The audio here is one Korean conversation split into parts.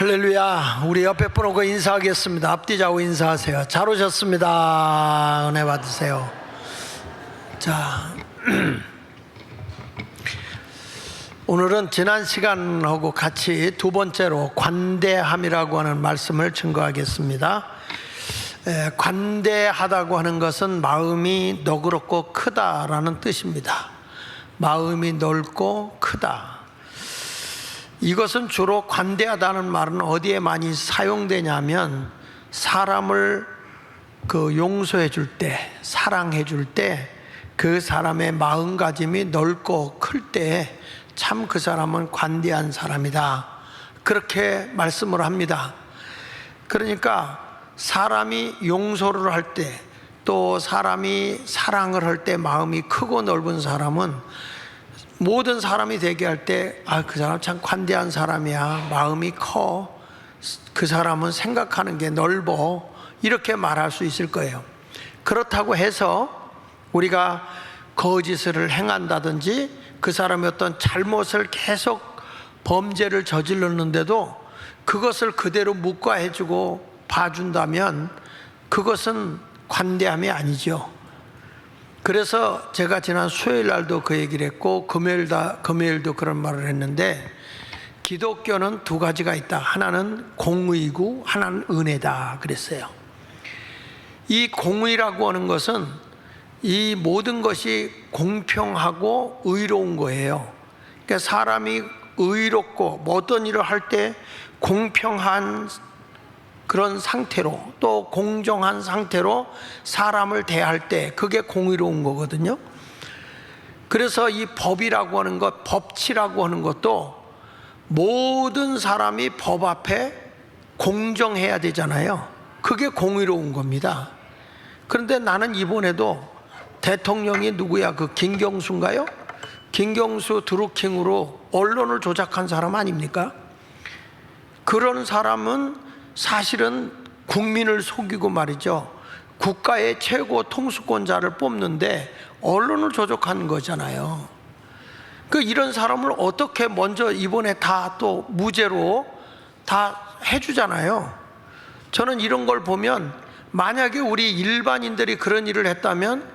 할렐루야. 우리 옆에 분 오고 인사하겠습니다. 앞뒤 좌우 인사하세요. 잘 오셨습니다. 은혜 받으세요. 자, 오늘은 지난 시간하고 같이 두 번째로 관대함이라고 하는 말씀을 증거하겠습니다. 관대하다고 하는 것은 마음이 너그럽고 크다라는 뜻입니다. 마음이 넓고 크다. 이것은 주로 관대하다는 말은 어디에 많이 사용되냐면 사람을 용서해 줄 때, 사랑해 줄 때 그 사람의 마음가짐이 넓고 클 때 참 그 사람은 관대한 사람이다, 그렇게 말씀을 합니다. 그러니까 사람이 용서를 할 때, 또 사람이 사랑을 할 때 마음이 크고 넓은 사람은 모든 사람이 되게 할 때 그 사람 참 관대한 사람이야, 마음이 커, 그 사람은 생각하는 게 넓어, 이렇게 말할 수 있을 거예요. 그렇다고 해서 우리가 거짓을 행한다든지 그 사람의 어떤 잘못을 계속 범죄를 저질렀는데도 그것을 그대로 묵과해주고 봐준다면 그것은 관대함이 아니죠. 그래서 제가 지난 수요일 날도 그 얘기를 했고 금요일도 그런 말을 했는데, 기독교는 두 가지가 있다. 하나는 공의고 하나는 은혜다 그랬어요. 이 공의라고 하는 것은 이 모든 것이 공평하고 의로운 거예요. 그러니까 사람이 의롭고 어떤 일을 할 때 공평한 그런 상태로, 또 공정한 상태로 사람을 대할 때 그게 공의로운 거거든요. 그래서 이 법이라고 하는 것, 법치라고 하는 것도 모든 사람이 법 앞에 공정해야 되잖아요. 그게 공의로운 겁니다. 그런데 나는 이번에도 대통령이 누구야? 김경수인가요? 김경수 드루킹으로 언론을 조작한 사람 아닙니까? 그런 사람은 사실은 국민을 속이고 말이죠, 국가의 최고 통수권자를 뽑는데 언론을 조작한 거잖아요. 이런 사람을 어떻게 먼저 이번에 다 또 무죄로 다 해주잖아요. 저는 이런 걸 보면 만약에 우리 일반인들이 그런 일을 했다면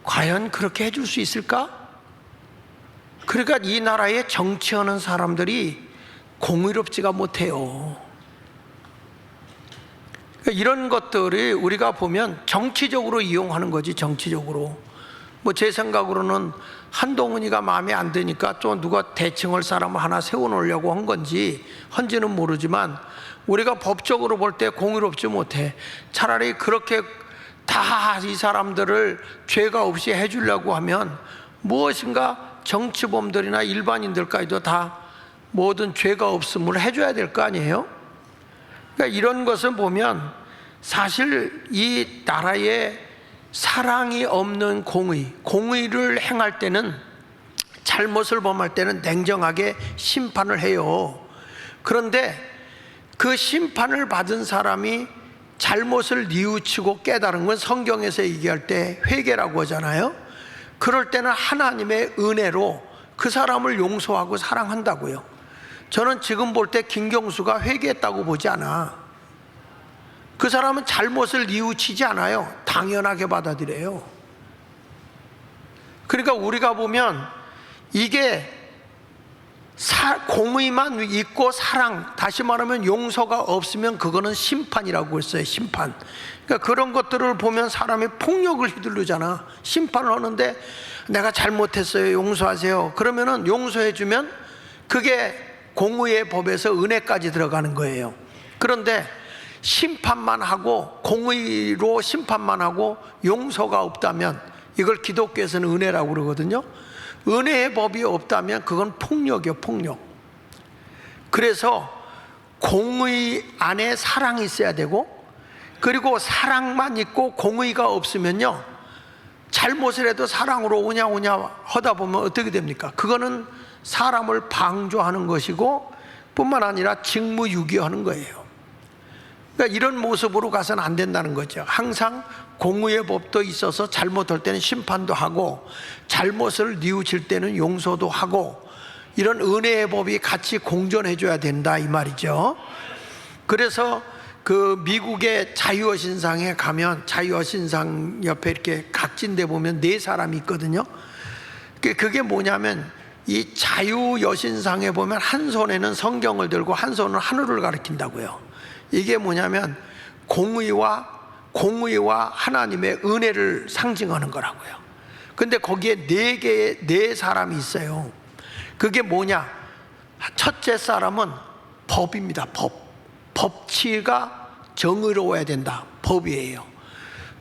과연 그렇게 해줄 수 있을까? 그러니까 이 나라에 정치하는 사람들이 공의롭지가 못해요. 이런 것들이 우리가 보면 정치적으로 이용하는 거지. 정치적으로 제 생각으로는 한동훈이가 마음에 안 드니까 또 누가 대칭할 사람을 하나 세워놓으려고 한 건지 헌지는 모르지만 우리가 법적으로 볼 때 공의롭지 못해. 차라리 그렇게 다 이 사람들을 죄가 없이 해주려고 하면 무엇인가 정치범들이나 일반인들까지도 다 모든 죄가 없음을 해줘야 될 거 아니에요? 그러니까 이런 것을 보면 사실 이 나라에 사랑이 없는 공의를 행할 때는, 잘못을 범할 때는 냉정하게 심판을 해요. 그런데 그 심판을 받은 사람이 잘못을 뉘우치고 깨달은 건 성경에서 얘기할 때 회개라고 하잖아요. 그럴 때는 하나님의 은혜로 그 사람을 용서하고 사랑한다고요. 저는 지금 볼 때 김경수가 회개했다고 보지 않아. 그 사람은 잘못을 뉘우치지 않아요. 당연하게 받아들여요. 그러니까 우리가 보면 이게 공의만 있고 사랑, 다시 말하면 용서가 없으면 그거는 심판이라고 했어요. 심판. 그러니까 그런 것들을 보면 사람이 폭력을 휘두르잖아. 심판을 하는데 내가 잘못했어요, 용서하세요. 그러면은 용서해주면 그게 공의의 법에서 은혜까지 들어가는 거예요. 그런데 심판만 하고, 공의로 심판만 하고 용서가 없다면 이걸 기독교에서는 은혜라고 그러거든요. 은혜의 법이 없다면 그건 폭력이에요, 폭력. 그래서 공의 안에 사랑이 있어야 되고, 그리고 사랑만 있고 공의가 없으면요, 잘못을 해도 사랑으로 오냐 하다 보면 어떻게 됩니까? 그거는 사람을 방조하는 것이고 뿐만 아니라 직무유기하는 거예요. 그러니까 이런 모습으로 가서는 안 된다는 거죠. 항상 공의의 법도 있어서 잘못할 때는 심판도 하고, 잘못을 뉘우칠 때는 용서도 하고, 이런 은혜의 법이 같이 공존해 줘야 된다 이 말이죠. 그래서 그 미국의 자유여신상에 가면 자유여신상 옆에 이렇게 각진돼 보면 4사람이 있거든요. 그게 뭐냐면 이 자유여신상에 보면 한 손에는 성경을 들고 한 손은 하늘을 가리킨다고요. 이게 뭐냐면 공의와 하나님의 은혜를 상징하는 거라고요. 근데 거기에 4사람이 있어요. 그게 뭐냐? 첫째 사람은 법입니다. 법치가 정의로워야 된다. 법이에요.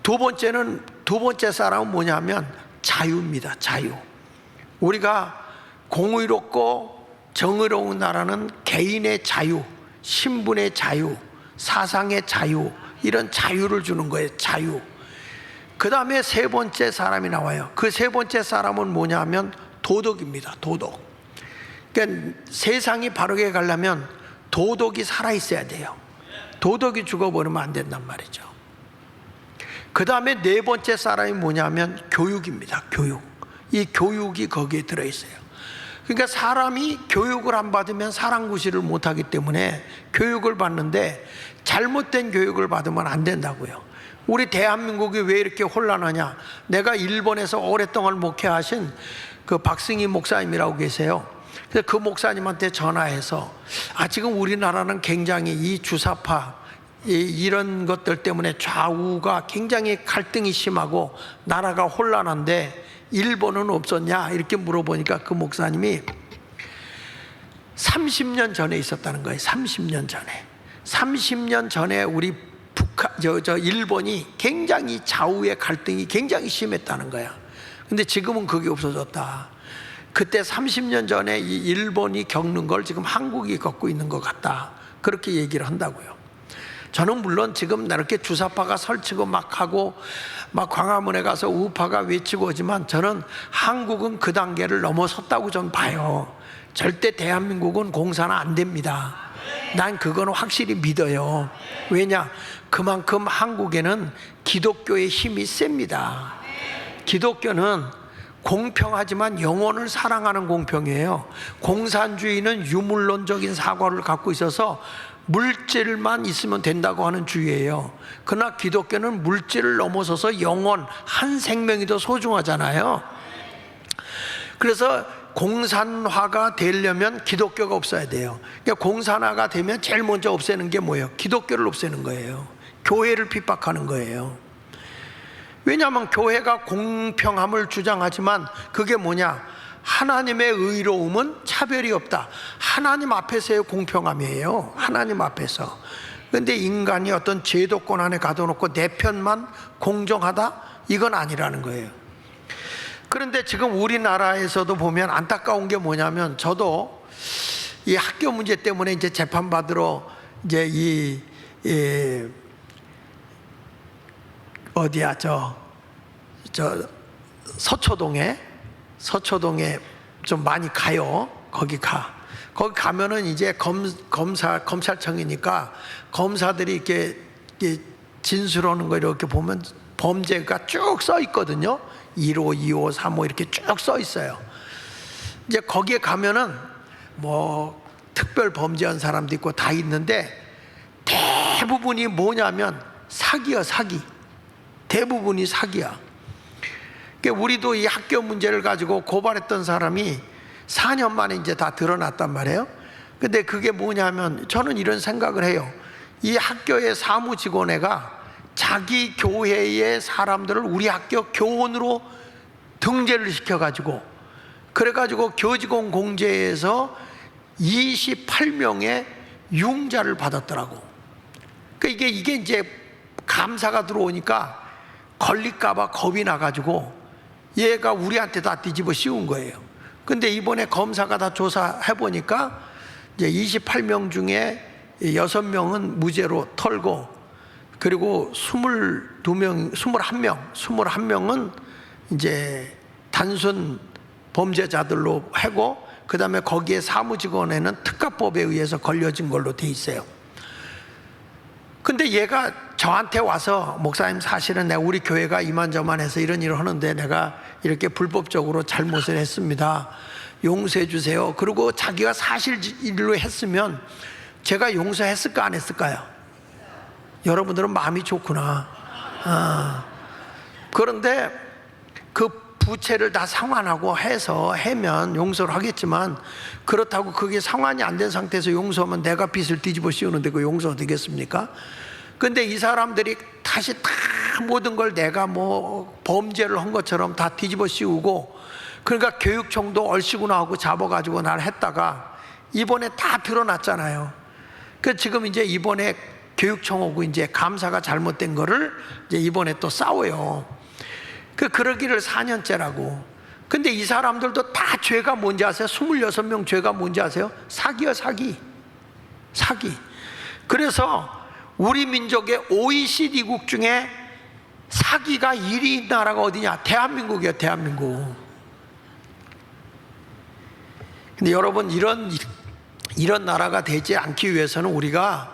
두 번째 사람은 뭐냐면 자유입니다. 자유. 우리가 공의롭고 정의로운 나라는 개인의 자유, 신분의 자유, 사상의 자유, 이런 자유를 주는 거예요. 자유. 그 다음에 3번째 사람이 나와요. 그 3번째 사람은 뭐냐면 도덕입니다. 도덕. 그러니까 세상이 바르게 가려면 도덕이 살아있어야 돼요. 도덕이 죽어버리면 안 된단 말이죠. 그 다음에 4번째 사람이 뭐냐면 교육입니다. 교육. 이 교육이 거기에 들어있어요. 그러니까 사람이 교육을 안 받으면 사랑구실을 못하기 때문에 교육을 받는데 잘못된 교육을 받으면 안 된다고요. 우리 대한민국이 왜 이렇게 혼란하냐? 내가 일본에서 오랫동안 목회하신 그 박승희 목사님이라고 계세요. 그래서 그 목사님한테 전화해서 지금 우리나라는 굉장히 이 주사파 이런 것들 때문에 좌우가 굉장히 갈등이 심하고 나라가 혼란한데 일본은 없었냐 이렇게 물어보니까 그 목사님이 30년 전에 있었다는 거예요. 30년 전에 우리 일본이 굉장히 좌우의 갈등이 굉장히 심했다는 거야. 근데 지금은 그게 없어졌다. 그때 30년 전에 이 일본이 겪는 걸 지금 한국이 겪고 있는 것 같다. 그렇게 얘기를 한다고요. 저는 물론 지금 이렇게 주사파가 설치고 막 하고 막 광화문에 가서 우파가 외치고 오지만 저는 한국은 그 단계를 넘어섰다고 좀 봐요. 절대 대한민국은 공산화 안 됩니다. 난 그건 확실히 믿어요. 왜냐? 그만큼 한국에는 기독교의 힘이 셉니다. 기독교는 공평하지만 영혼을 사랑하는 공평이에요. 공산주의는 유물론적인 사고를 갖고 있어서 물질만 있으면 된다고 하는 주의예요. 그러나 기독교는 물질을 넘어서서 영혼, 한 생명이 더 소중하잖아요. 그래서 공산화가 되려면 기독교가 없어야 돼요. 그러니까 공산화가 되면 제일 먼저 없애는 게 뭐예요? 기독교를 없애는 거예요. 교회를 핍박하는 거예요. 왜냐하면 교회가 공평함을 주장하지만 그게 뭐냐? 하나님의 의로움은 차별이 없다. 하나님 앞에서의 공평함이에요. 하나님 앞에서. 그런데 인간이 어떤 제도권 안에 가둬놓고 내 편만 공정하다? 이건 아니라는 거예요. 그런데 지금 우리나라에서도 보면 안타까운 게 뭐냐면 저도 이 학교 문제 때문에 이제 재판받으러 이제 어디야 저 서초동에 좀 많이 가요. 거기 가면은 이제 검찰청이니까 검사들이 이렇게 진술하는 거 이렇게 보면 범죄가 쭉 써 있거든요. 1호, 2호, 3호 이렇게 쭉 써 있어요. 이제 거기에 가면은 뭐 특별 범죄한 사람도 있고 다 있는데 대부분이 뭐냐면 사기야, 사기. 대부분이 사기야. 그러니까 우리도 이 학교 문제를 가지고 고발했던 사람이 4년 만에 이제 다 드러났단 말이에요. 근데 그게 뭐냐면 저는 이런 생각을 해요. 이 학교의 사무직원회가 자기 교회의 사람들을 우리 학교 교원으로 등재를 시켜가지고 그래가지고 교직원 공제에서 28명의 융자를 받았더라고. 그러니까 이게 이제 감사가 들어오니까 걸릴까봐 겁이 나가지고 얘가 우리한테 다 뒤집어 씌운 거예요. 근데 이번에 검사가 다 조사해 보니까 이제 28명 중에 6명은 무죄로 털고 그리고 21명은 이제 단순 범죄자들로 하고 그 다음에 거기에 사무직원에는 특가법에 의해서 걸려진 걸로 돼 있어요. 근데 얘가 저한테 와서 목사님 사실은 내가 우리 교회가 이만저만해서 이런 일을 하는데 내가 이렇게 불법적으로 잘못을 했습니다. 용서해 주세요. 그리고 자기가 사실일로 했으면 제가 용서했을까 안 했을까요? 여러분들은 마음이 좋구나. 그런데 그 부채를 다 상환하고 해서 해면 용서를 하겠지만, 그렇다고 그게 상환이 안 된 상태에서 용서하면 내가 빚을 뒤집어 씌우는데 그 용서가 되겠습니까? 근데 이 사람들이 다시 다 모든 걸 내가 뭐 범죄를 한 것처럼 다 뒤집어 씌우고, 그러니까 교육청도 얼씨구나 하고 잡아가지고 날 했다가 이번에 다 드러났잖아요. 그 지금 이제 이번에 교육청하고 이제 감사가 잘못된 거를 이제 이번에 또 싸워요. 그러기를 4년째라고. 근데 이 사람들도 다 죄가 뭔지 아세요? 26명 죄가 뭔지 아세요? 사기야, 사기. 그래서 우리 민족의 OECD국 중에 사기가 1위인 나라가 어디냐? 대한민국이에요, 대한민국. 근데 여러분, 이런 나라가 되지 않기 위해서는 우리가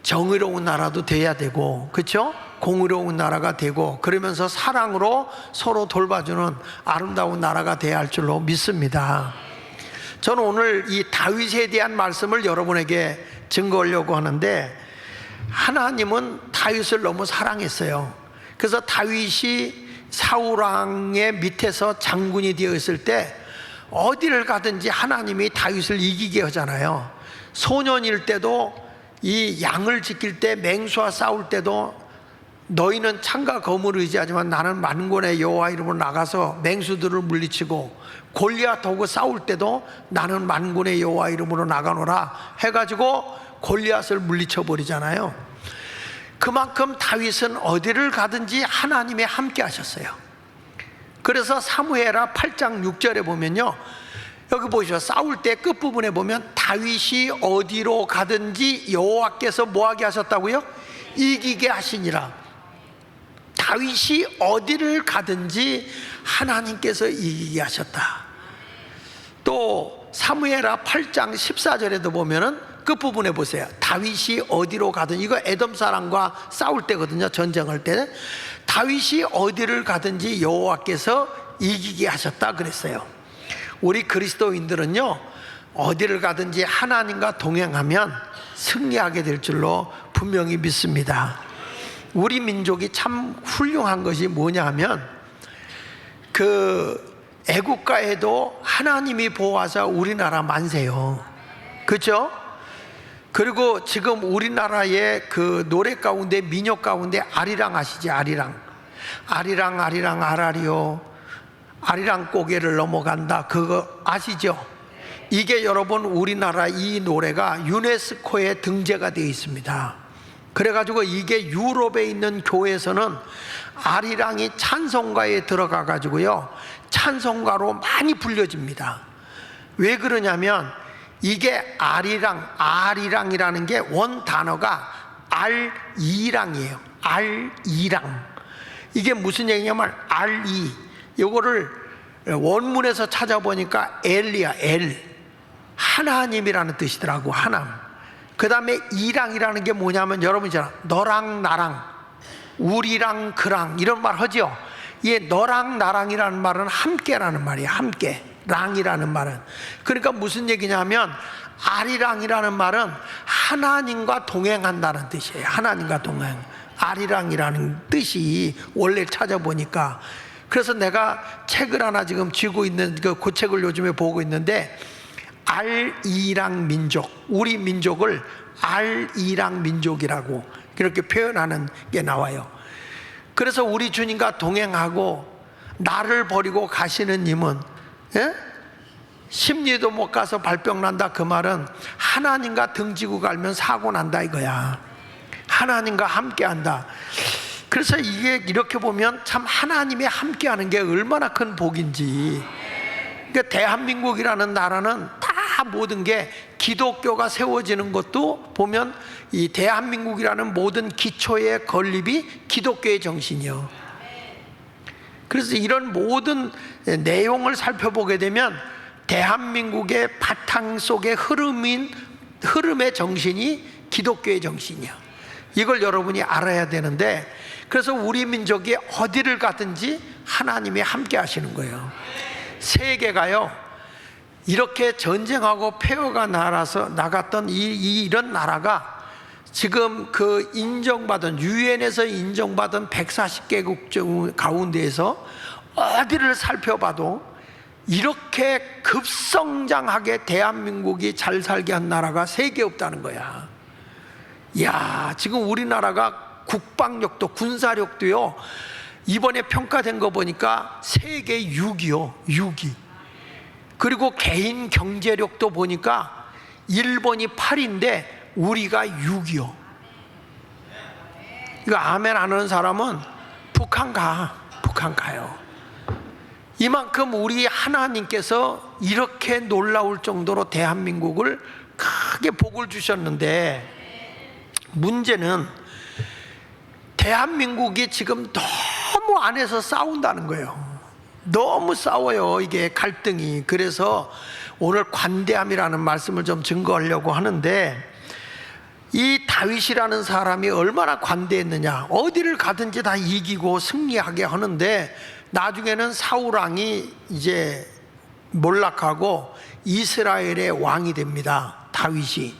정의로운 나라도 돼야 되고, 그렇죠? 공의로운 나라가 되고, 그러면서 사랑으로 서로 돌봐주는 아름다운 나라가 돼야 할 줄로 믿습니다. 저는 오늘 이 다윗에 대한 말씀을 여러분에게 증거하려고 하는데, 하나님은 다윗을 너무 사랑했어요. 그래서 다윗이 사울왕의 밑에서 장군이 되어 있을 때 어디를 가든지 하나님이 다윗을 이기게 하잖아요. 소년일 때도 이 양을 지킬 때, 맹수와 싸울 때도 너희는 창과 검을 의지하지만 나는 만군의 여호와 이름으로 나가서 맹수들을 물리치고, 골리앗하고 싸울 때도 나는 만군의 여호와 이름으로 나가노라 해가지고 골리앗을 물리쳐 버리잖아요. 그만큼 다윗은 어디를 가든지 하나님이 함께 하셨어요. 그래서 사무엘하 8장 6절에 보면요, 여기 보시죠. 싸울 때 끝부분에 보면 다윗이 어디로 가든지 여호와께서 뭐하게 하셨다고요? 이기게 하시니라. 다윗이 어디를 가든지 하나님께서 이기게 하셨다. 또 사무엘하 8장 14절에도 보면은 끝부분에 보세요. 다윗이 어디로 가든, 이거 에돔 사람과 싸울 때거든요. 전쟁할 때 다윗이 어디를 가든지 여호와께서 이기게 하셨다 그랬어요. 우리 그리스도인들은요, 어디를 가든지 하나님과 동행하면 승리하게 될 줄로 분명히 믿습니다. 우리 민족이 참 훌륭한 것이 뭐냐 하면, 그 애국가에도 하나님이 보호하사 우리나라 만세요. 그렇죠? 그리고 지금 우리나라의 그 노래 가운데, 민요 가운데 아리랑 아시지? 아리랑 아라리요, 아리랑 고개를 넘어간다, 그거 아시죠? 이게 여러분, 우리나라 이 노래가 유네스코에 등재가 되어 있습니다. 그래가지고 이게 유럽에 있는 교회에서는 아리랑이 찬송가에 들어가 가지고요, 찬송가로 많이 불려집니다. 왜 그러냐면, 이게 아리랑이라는 게 원 단어가 알이랑이에요. 알이랑. 이게 무슨 얘기냐면, 알이, 요거를 원문에서 찾아보니까 엘이야, 엘. 하나님이라는 뜻이더라고, 하나님. 그 다음에 이랑이라는 게 뭐냐면, 여러분 있잖아, 너랑 나랑, 우리랑 그랑, 이런 말 하죠. 이 너랑 나랑이라는 말은 함께라는 말이에요. 함께. 랑이라는 말은. 그러니까 무슨 얘기냐면, 아리랑이라는 말은 하나님과 동행한다는 뜻이에요. 하나님과 동행. 아리랑이라는 뜻이 원래 찾아보니까. 그래서 내가 책을 하나 지금 쥐고 있는, 그 책을 요즘에 보고 있는데, 알이랑 민족, 우리 민족을 알이랑 민족이라고 그렇게 표현하는 게 나와요. 그래서 우리 주님과 동행하고 나를 버리고 가시는 님은, 예? 심리도 못 가서 발병 난다, 그 말은 하나님과 등지고 갈면 사고 난다 이거야. 하나님과 함께 한다. 그래서 이게 이렇게 보면 참 하나님이 함께 하는 게 얼마나 큰 복인지. 그러니까 대한민국이라는 나라는 다 모든 게 기독교가 세워지는 것도 보면 이 대한민국이라는 모든 기초의 건립이 기독교의 정신이요. 그래서 이런 모든 내용을 살펴보게 되면 대한민국의 바탕 속의 흐름의 정신이 기독교의 정신이야. 이걸 여러분이 알아야 되는데, 그래서 우리 민족이 어디를 가든지 하나님이 함께 하시는 거예요. 세계가요, 이렇게 전쟁하고 폐허가 나갔던 이런 나라가 지금 그 인정받은 유엔에서 인정받은 140개국 가운데에서 어디를 살펴봐도 이렇게 급성장하게 대한민국이 잘 살게 한 나라가 세 개 없다는 거야. 야, 지금 우리나라가 국방력도 군사력도요, 이번에 평가된 거 보니까 세계 6위요. 6위. 그리고 개인 경제력도 보니까 일본이 8위인데 우리가 6위요. 이거 아멘 안 하는 사람은 북한 가요. 이만큼 우리 하나님께서 이렇게 놀라울 정도로 대한민국을 크게 복을 주셨는데, 문제는 대한민국이 지금 너무 안에서 싸운다는 거예요. 너무 싸워요, 이게 갈등이. 그래서 오늘 관대함이라는 말씀을 좀 증거하려고 하는데, 이 다윗이라는 사람이 얼마나 관대했느냐. 어디를 가든지 다 이기고 승리하게 하는데, 나중에는 사울왕이 이제 몰락하고 이스라엘의 왕이 됩니다. 다윗이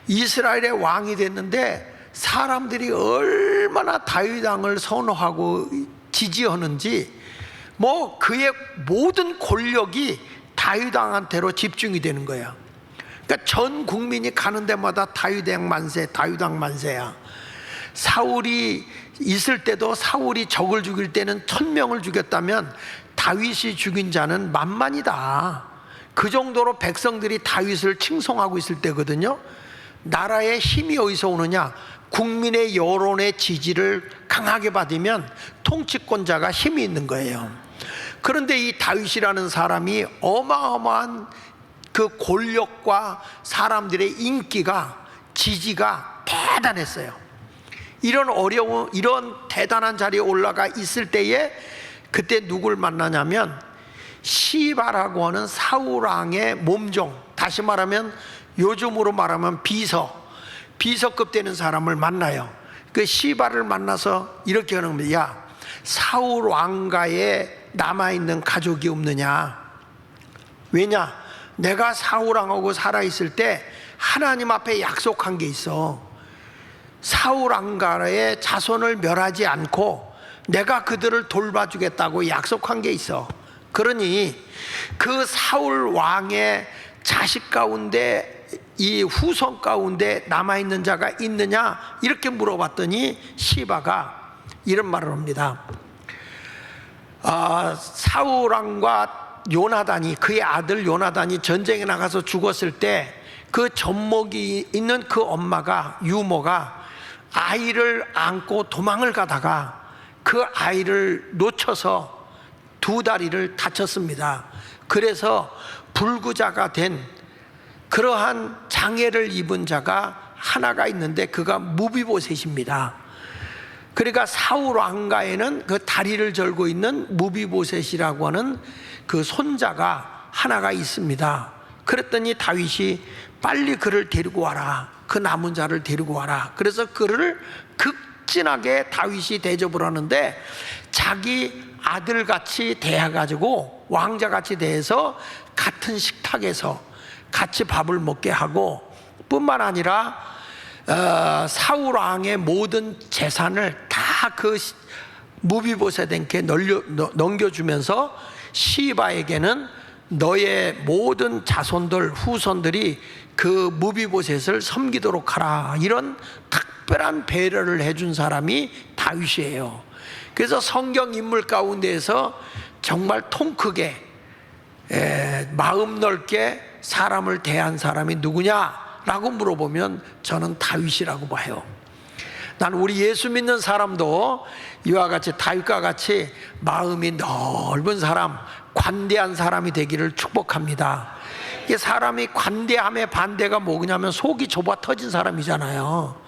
이스라엘의 왕이 됐는데, 사람들이 얼마나 다윗 왕을 선호하고 지지하는지, 뭐 그의 모든 권력이 다윗 왕한테로 집중이 되는 거야. 그러니까 전 국민이 가는 데마다 다윗 왕 만세, 다윗 왕 만세야. 사울이 있을 때도 사울이 적을 죽일 때는 1000명을 죽였다면 다윗이 죽인 자는 만만이다. 그 정도로 백성들이 다윗을 칭송하고 있을 때거든요. 나라의 힘이 어디서 오느냐? 국민의 여론의 지지를 강하게 받으면 통치권자가 힘이 있는 거예요. 그런데 이 다윗이라는 사람이 어마어마한 그 권력과 사람들의 인기가, 지지가 대단했어요. 이런 어려운, 이런 대단한 자리에 올라가 있을 때에 그때 누굴 만나냐면 시바라고 하는 사울왕의 몸종, 다시 말하면 요즘으로 말하면 비서급 되는 사람을 만나요. 그 시바를 만나서 이렇게 하는 겁니다. 야, 사울왕가에 남아있는 가족이 없느냐? 왜냐? 내가 사울왕하고 살아있을 때 하나님 앞에 약속한 게 있어. 사울왕가의 자손을 멸하지 않고 내가 그들을 돌봐주겠다고 약속한 게 있어. 그러니 그 사울왕의 자식 가운데, 이 후손 가운데 남아있는 자가 있느냐? 이렇게 물어봤더니 시바가 이런 말을 합니다. 사울왕과 요나단이, 그의 아들 요나단이 전쟁에 나가서 죽었을 때 그 젖먹이 있는 그 엄마가, 유모가 아이를 안고 도망을 가다가 그 아이를 놓쳐서 두 다리를 다쳤습니다. 그래서 불구자가 된 그러한 장애를 입은 자가 하나가 있는데 그가 무비보셋입니다. 그러니까 사울 왕가에는 그 다리를 절고 있는 무비보셋이라고 하는 그 손자가 하나가 있습니다. 그랬더니 다윗이 빨리 그를 데리고 와라. 그 남은 자를 데리고 와라. 그래서 그를 극진하게 다윗이 대접을 하는데, 자기 아들같이 대해가지고 왕자같이 대해서 같은 식탁에서 같이 밥을 먹게 하고, 뿐만 아니라 사울 왕의 모든 재산을 다 그 무비보셋에게 넘겨주면서 시바에게는 너의 모든 자손들, 후손들이 그 무비보셋을 섬기도록 하라. 이런 특별한 배려를 해준 사람이 다윗이에요. 그래서 성경 인물 가운데에서 정말 통 크게 마음 넓게 사람을 대한 사람이 누구냐라고 물어보면 저는 다윗이라고 봐요. 난 우리 예수 믿는 사람도 이와 같이 다윗과 같이 마음이 넓은 사람, 관대한 사람이 되기를 축복합니다. 이게 사람이 관대함의 반대가 뭐냐면 속이 좁아 터진 사람이잖아요.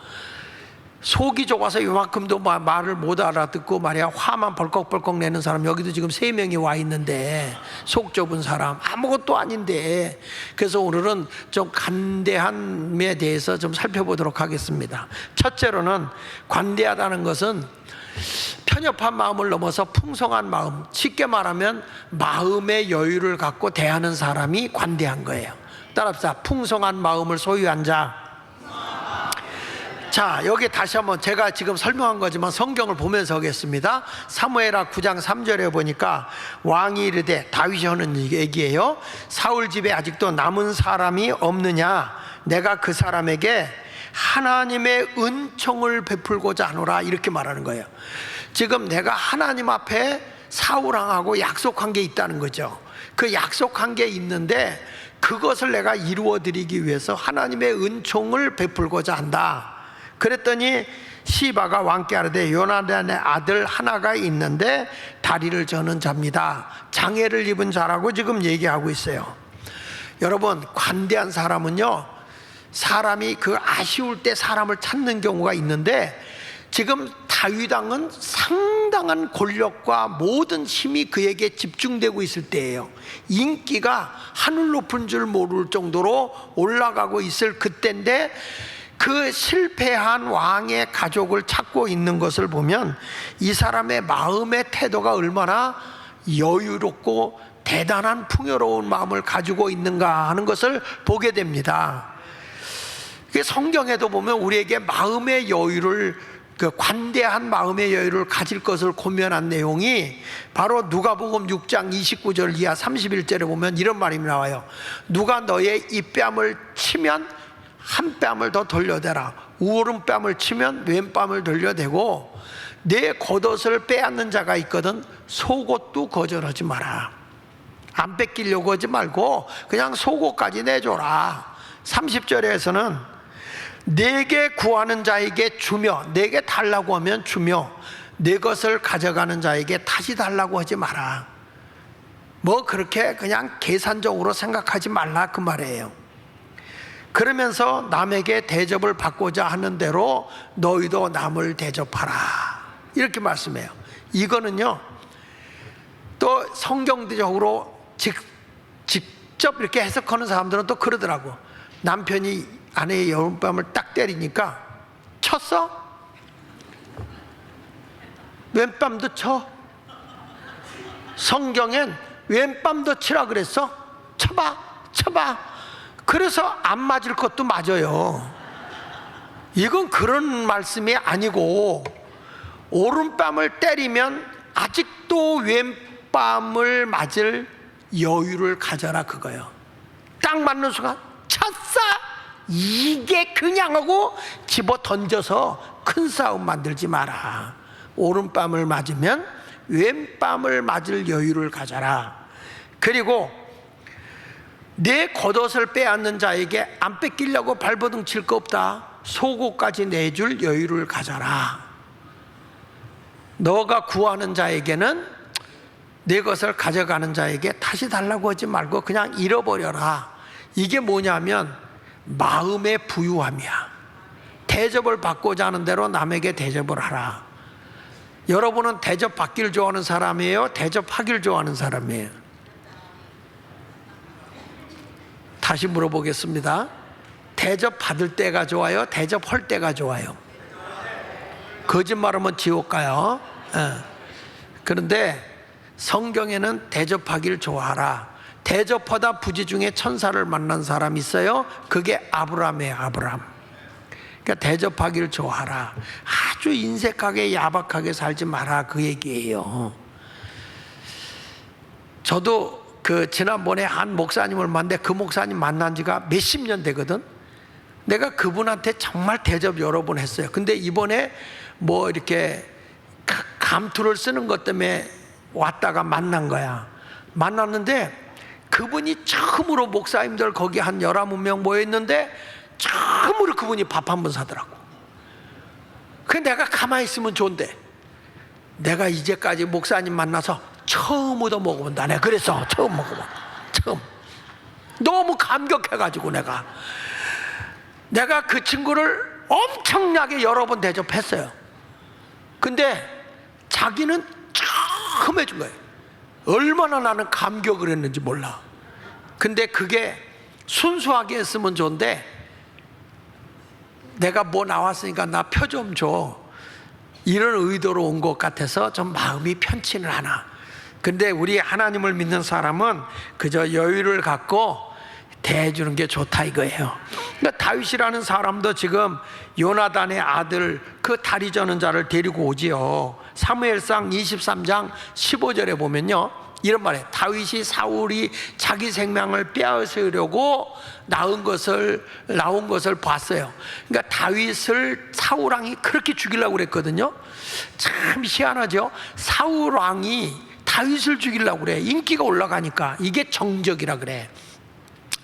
속이 좁아서 요만큼도 말을 못 알아듣고 말이야 화만 벌컥벌컥 내는 사람, 여기도 지금 3명이 와 있는데 속 좁은 사람, 아무것도 아닌데. 그래서 오늘은 좀 관대함에 대해서 좀 살펴보도록 하겠습니다. 첫째로는 관대하다는 것은 편협한 마음을 넘어서 풍성한 마음, 쉽게 말하면 마음의 여유를 갖고 대하는 사람이 관대한 거예요. 따라합시다. 풍성한 마음을 소유한 자. 자, 여기 다시 한번 제가 지금 설명한 거지만 성경을 보면서 하겠습니다. 사무엘하 9장 3절에 보니까 왕이 이르되, 다윗이 하는 얘기예요. 사울 집에 아직도 남은 사람이 없느냐? 내가 그 사람에게 하나님의 은총을 베풀고자 하노라, 이렇게 말하는 거예요. 지금 내가 하나님 앞에 사울왕하고 약속한 게 있다는 거죠. 그 약속한 게 있는데 그것을 내가 이루어 드리기 위해서 하나님의 은총을 베풀고자 한다. 그랬더니 시바가 왕께 하르되, 요나단의 아들 하나가 있는데 다리를 저는 자입니다. 장애를 입은 자라고 지금 얘기하고 있어요. 여러분, 관대한 사람은요, 사람이 그 아쉬울 때 사람을 찾는 경우가 있는데, 지금 다윗 왕은 상당한 권력과 모든 힘이 그에게 집중되고 있을 때예요. 인기가 하늘 높은 줄 모를 정도로 올라가고 있을 그때인데, 그 실패한 왕의 가족을 찾고 있는 것을 보면 이 사람의 마음의 태도가 얼마나 여유롭고 대단한 풍요로운 마음을 가지고 있는가 하는 것을 보게 됩니다. 성경에도 보면 우리에게 마음의 여유를, 그 관대한 마음의 여유를 가질 것을 권면한 내용이 바로 누가복음 6장 29절 이하 31절에 보면 이런 말이 나와요. 누가 너의 이 뺨을 치면 한 뺨을 더 돌려대라. 오른뺨을 치면 왼뺨을 돌려대고, 내 겉옷을 빼앗는 자가 있거든 속옷도 거절하지 마라. 안 뺏기려고 하지 말고 그냥 속옷까지 내줘라. 30절에서는 내게 구하는 자에게 주며, 내게 달라고 하면 주며, 내 것을 가져가는 자에게 다시 달라고 하지 마라. 뭐 그렇게 그냥 계산적으로 생각하지 말라, 그 말이에요. 그러면서 남에게 대접을 받고자 하는 대로 너희도 남을 대접하라, 이렇게 말씀해요. 이거는요, 또 성경적으로 직접 이렇게 해석하는 사람들은 또 그러더라고. 남편이 아내의 여름밤을 딱 때리니까 쳤어? 왼밤도 쳐? 성경엔 왼밤도 치라 그랬어? 쳐봐, 쳐봐. 그래서 안 맞을 것도 맞아요. 이건 그런 말씀이 아니고, 오른밤을 때리면 아직도 왼밤을 맞을 여유를 가져라, 그거요. 딱 맞는 순간 쳤어! 이게 그냥 하고 집어 던져서 큰 싸움 만들지 마라. 오른밤을 맞으면 왼밤을 맞을 여유를 가져라. 그리고 내 겉옷을 빼앗는 자에게 안 뺏기려고 발버둥 칠 거 없다. 속옷까지 내줄 여유를 가져라. 너가 구하는 자에게는, 내 것을 가져가는 자에게 다시 달라고 하지 말고 그냥 잃어버려라. 이게 뭐냐면 마음의 부유함이야. 대접을 받고자 하는 대로 남에게 대접을 하라. 여러분은 대접받기를 좋아하는 사람이에요? 대접하기를 좋아하는 사람이에요? 다시 물어보겠습니다. 대접받을 때가 좋아요? 대접할 때가 좋아요? 거짓말하면 지옥 가요. 그런데 성경에는 대접하기를 좋아하라. 대접하다 부지 중에 천사를 만난 사람이 있어요. 그게 아브라함이에요. 아브라함. 그러니까 대접하기를 좋아하라. 아주 인색하게 야박하게 살지 마라, 그 얘기예요. 저도 지난번에 한 목사님을 만났는데, 그 목사님 만난 지가 몇십 년 되거든. 내가 그분한테 정말 대접 여러 번 했어요. 근데 이번에 뭐 이렇게 감투를 쓰는 것 때문에 왔다가 만난 거야. 만났는데 그분이 처음으로, 목사님들 거기 한 11명 모여있는데 처음으로 그분이 밥 한 번 사더라고. 근데 내가 가만히 있으면 좋은데, 내가 이제까지 목사님 만나서 처음으로 먹어본다. 내가 그래서 처음 먹어봐. 처음. 너무 감격해가지고 내가 그 친구를 엄청나게 여러 번 대접했어요. 근데 자기는 처음 해준 거예요. 얼마나 나는 감격을 했는지 몰라. 근데 그게 순수하게 했으면 좋은데, 내가 뭐 나왔으니까 나 표 좀 줘. 이런 의도로 온 것 같아서 좀 마음이 편치는 않아. 근데 우리 하나님을 믿는 사람은 그저 여유를 갖고 대해주는 게 좋다 이거예요. 그러니까 다윗이라는 사람도 지금 요나단의 아들 그 다리 저는 자를 데리고 오지요. 사무엘상 23장 15절에 보면요, 이런 말이에요. 다윗이 사울이 자기 생명을 빼앗으려고 나온 것을 봤어요. 그러니까 다윗을 사울 왕이 그렇게 죽이려고 그랬거든요. 참 희한하죠. 사울 왕이 다윗을 죽이려고 그래. 인기가 올라가니까. 이게 정적이라 그래.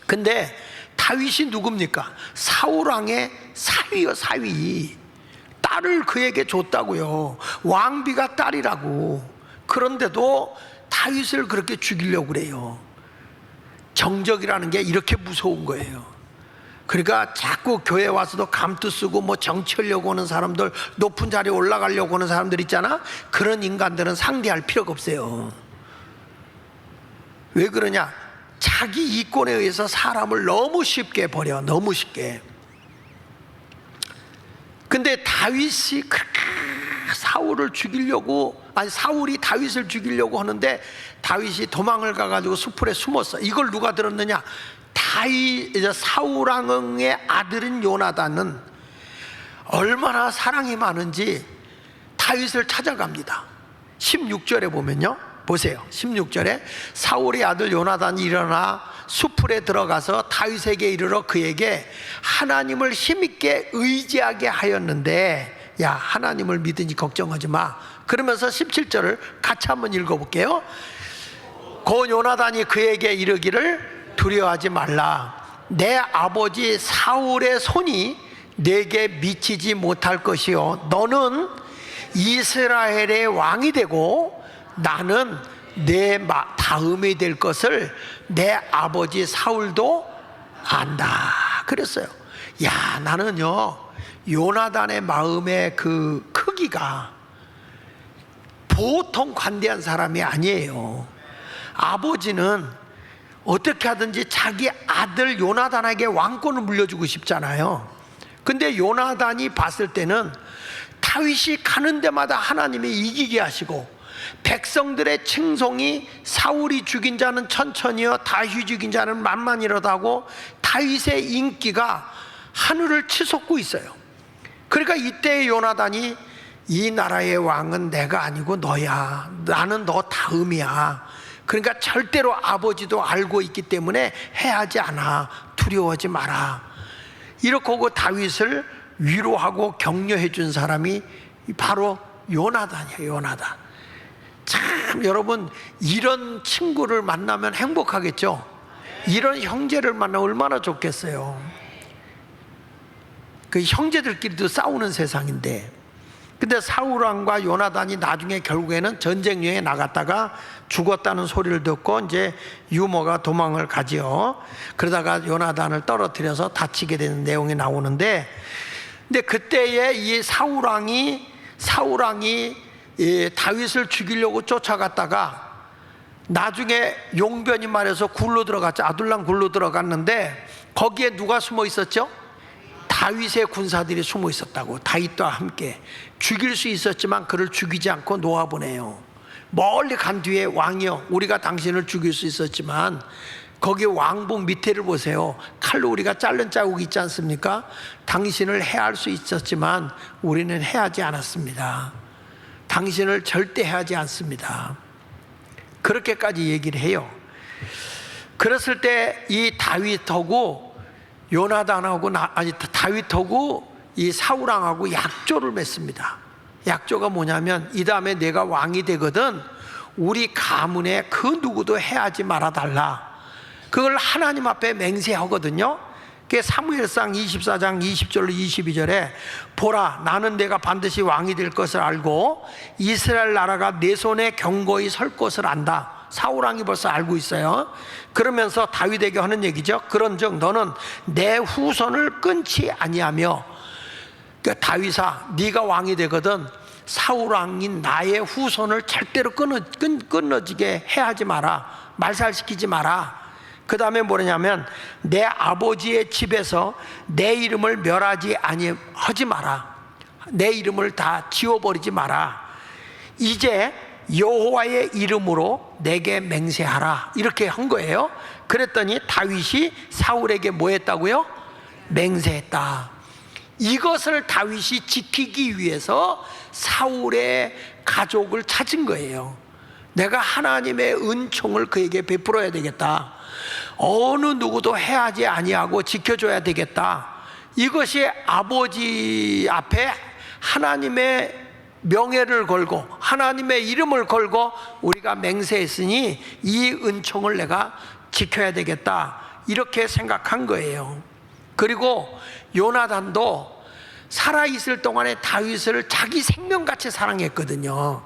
근데 다윗이 누굽니까? 사울 왕의 사위요, 사위. 딸을 그에게 줬다고요. 왕비가 딸이라고. 그런데도 다윗을 그렇게 죽이려고 그래요. 정적이라는 게 이렇게 무서운 거예요. 그러니까 자꾸 교회 와서도 감투 쓰고 뭐 정치하려고 하는 사람들, 높은 자리에 올라가려고 하는 사람들 있잖아. 그런 인간들은 상대할 필요가 없어요. 왜 그러냐? 자기 이권에 의해서 사람을 너무 쉽게 버려. 너무 쉽게. 근데 다윗이 그렇게 사울이 다윗을 죽이려고 하는데 다윗이 도망을 가가지고 수풀에 숨었어. 이걸 누가 들었느냐? 사울 왕의 아들인 요나단은 얼마나 사랑이 많은지 다윗을 찾아갑니다. 16절에 보면요, 보세요. 16절에 사울의 아들 요나단이 일어나 수풀에 들어가서 다윗에게 이르러 그에게 하나님을 힘있게 의지하게 하였는데, 야, 하나님을 믿으니 걱정하지 마. 그러면서 17절을 같이 한번 읽어볼게요. 고 요나단이 그에게 이르기를 두려워하지 말라. 내 아버지 사울의 손이 내게 미치지 못할 것이요, 너는 이스라엘의 왕이 되고 나는 내 다음이 될 것을 내 아버지 사울도 안다 그랬어요. 야, 나는요 요나단의 마음의 그 크기가 보통 관대한 사람이 아니에요. 아버지는 어떻게 하든지 자기 아들 요나단에게 왕권을 물려주고 싶잖아요. 근데 요나단이 봤을 때는 다윗이 가는 데마다 하나님이 이기게 하시고, 백성들의 칭송이 사울이 죽인 자는 천천히요 다윗이 죽인 자는 만만이라고 다윗의 인기가 하늘을 치솟고 있어요. 그러니까 이때 요나단이 이 나라의 왕은 내가 아니고 너야. 나는 너 다음이야. 그러니까 절대로 아버지도 알고 있기 때문에 해하지 않아. 두려워하지 마라. 이렇게 하고 다윗을 위로하고 격려해 준 사람이 바로 요나단이에요. 요나단. 참, 여러분, 이런 친구를 만나면 행복하겠죠? 이런 형제를 만나면 얼마나 좋겠어요. 그 형제들끼리도 싸우는 세상인데, 근데 사울왕과 요나단이 나중에 결국에는 전쟁여행에 나갔다가 죽었다는 소리를 듣고 이제 유모가 도망을 가지요. 그러다가 요나단을 떨어뜨려서 다치게 되는 내용이 나오는데, 근데 그때에 이 사울왕이 다윗을 죽이려고 쫓아갔다가 나중에 용변이 말해서 굴로 들어갔죠. 아둘람 굴로 들어갔는데 거기에 누가 숨어 있었죠? 다윗의 군사들이 숨어 있었다고. 다윗과 함께 죽일 수 있었지만 그를 죽이지 않고 놓아보내요. 멀리 간 뒤에 왕이여, 우리가 당신을 죽일 수 있었지만 거기 왕복 밑에를 보세요. 칼로 우리가 자른 자국이 있지 않습니까? 당신을 해할 수 있었지만 우리는 해하지 않았습니다. 당신을 절대 해하지 않습니다. 그렇게까지 얘기를 해요. 그랬을 때 이 다윗하고 요나단하고 다윗하고 이 사울왕하고 약조를 맺습니다. 약조가 뭐냐면, 이 다음에 내가 왕이 되거든 우리 가문에 그 누구도 해하지 말아달라. 그걸 하나님 앞에 맹세하거든요. 그게 사무엘상 24장 20절로 22절에 보라, 나는 내가 반드시 왕이 될 것을 알고 이스라엘 나라가 내 손에 견고히 설 것을 안다. 사울왕이 벌써 알고 있어요. 그러면서 다윗에게 하는 얘기죠. 그런즉 너는 내 후손을 끊지 아니하며, 그러니까 다윗아, 네가 왕이 되거든 사울왕인 나의 후손을 절대로 끊어지게 해하지 마라. 말살시키지 마라. 그 다음에 뭐냐면 내 아버지의 집에서 내 이름을 멸하지 아니하지 마라. 내 이름을 다 지워버리지 마라. 이제 여호와의 이름으로 내게 맹세하라. 이렇게 한 거예요. 그랬더니 다윗이 사울에게 뭐 했다고요? 맹세했다. 이것을 다윗이 지키기 위해서 사울의 가족을 찾은 거예요. 내가 하나님의 은총을 그에게 베풀어야 되겠다. 어느 누구도 해하지 아니하고 지켜줘야 되겠다. 이것이 아버지 앞에 하나님의 명예를 걸고 하나님의 이름을 걸고 우리가 맹세했으니 이 은총을 내가 지켜야 되겠다, 이렇게 생각한 거예요. 그리고 요나단도 살아있을 동안에 다윗을 자기 생명같이 사랑했거든요.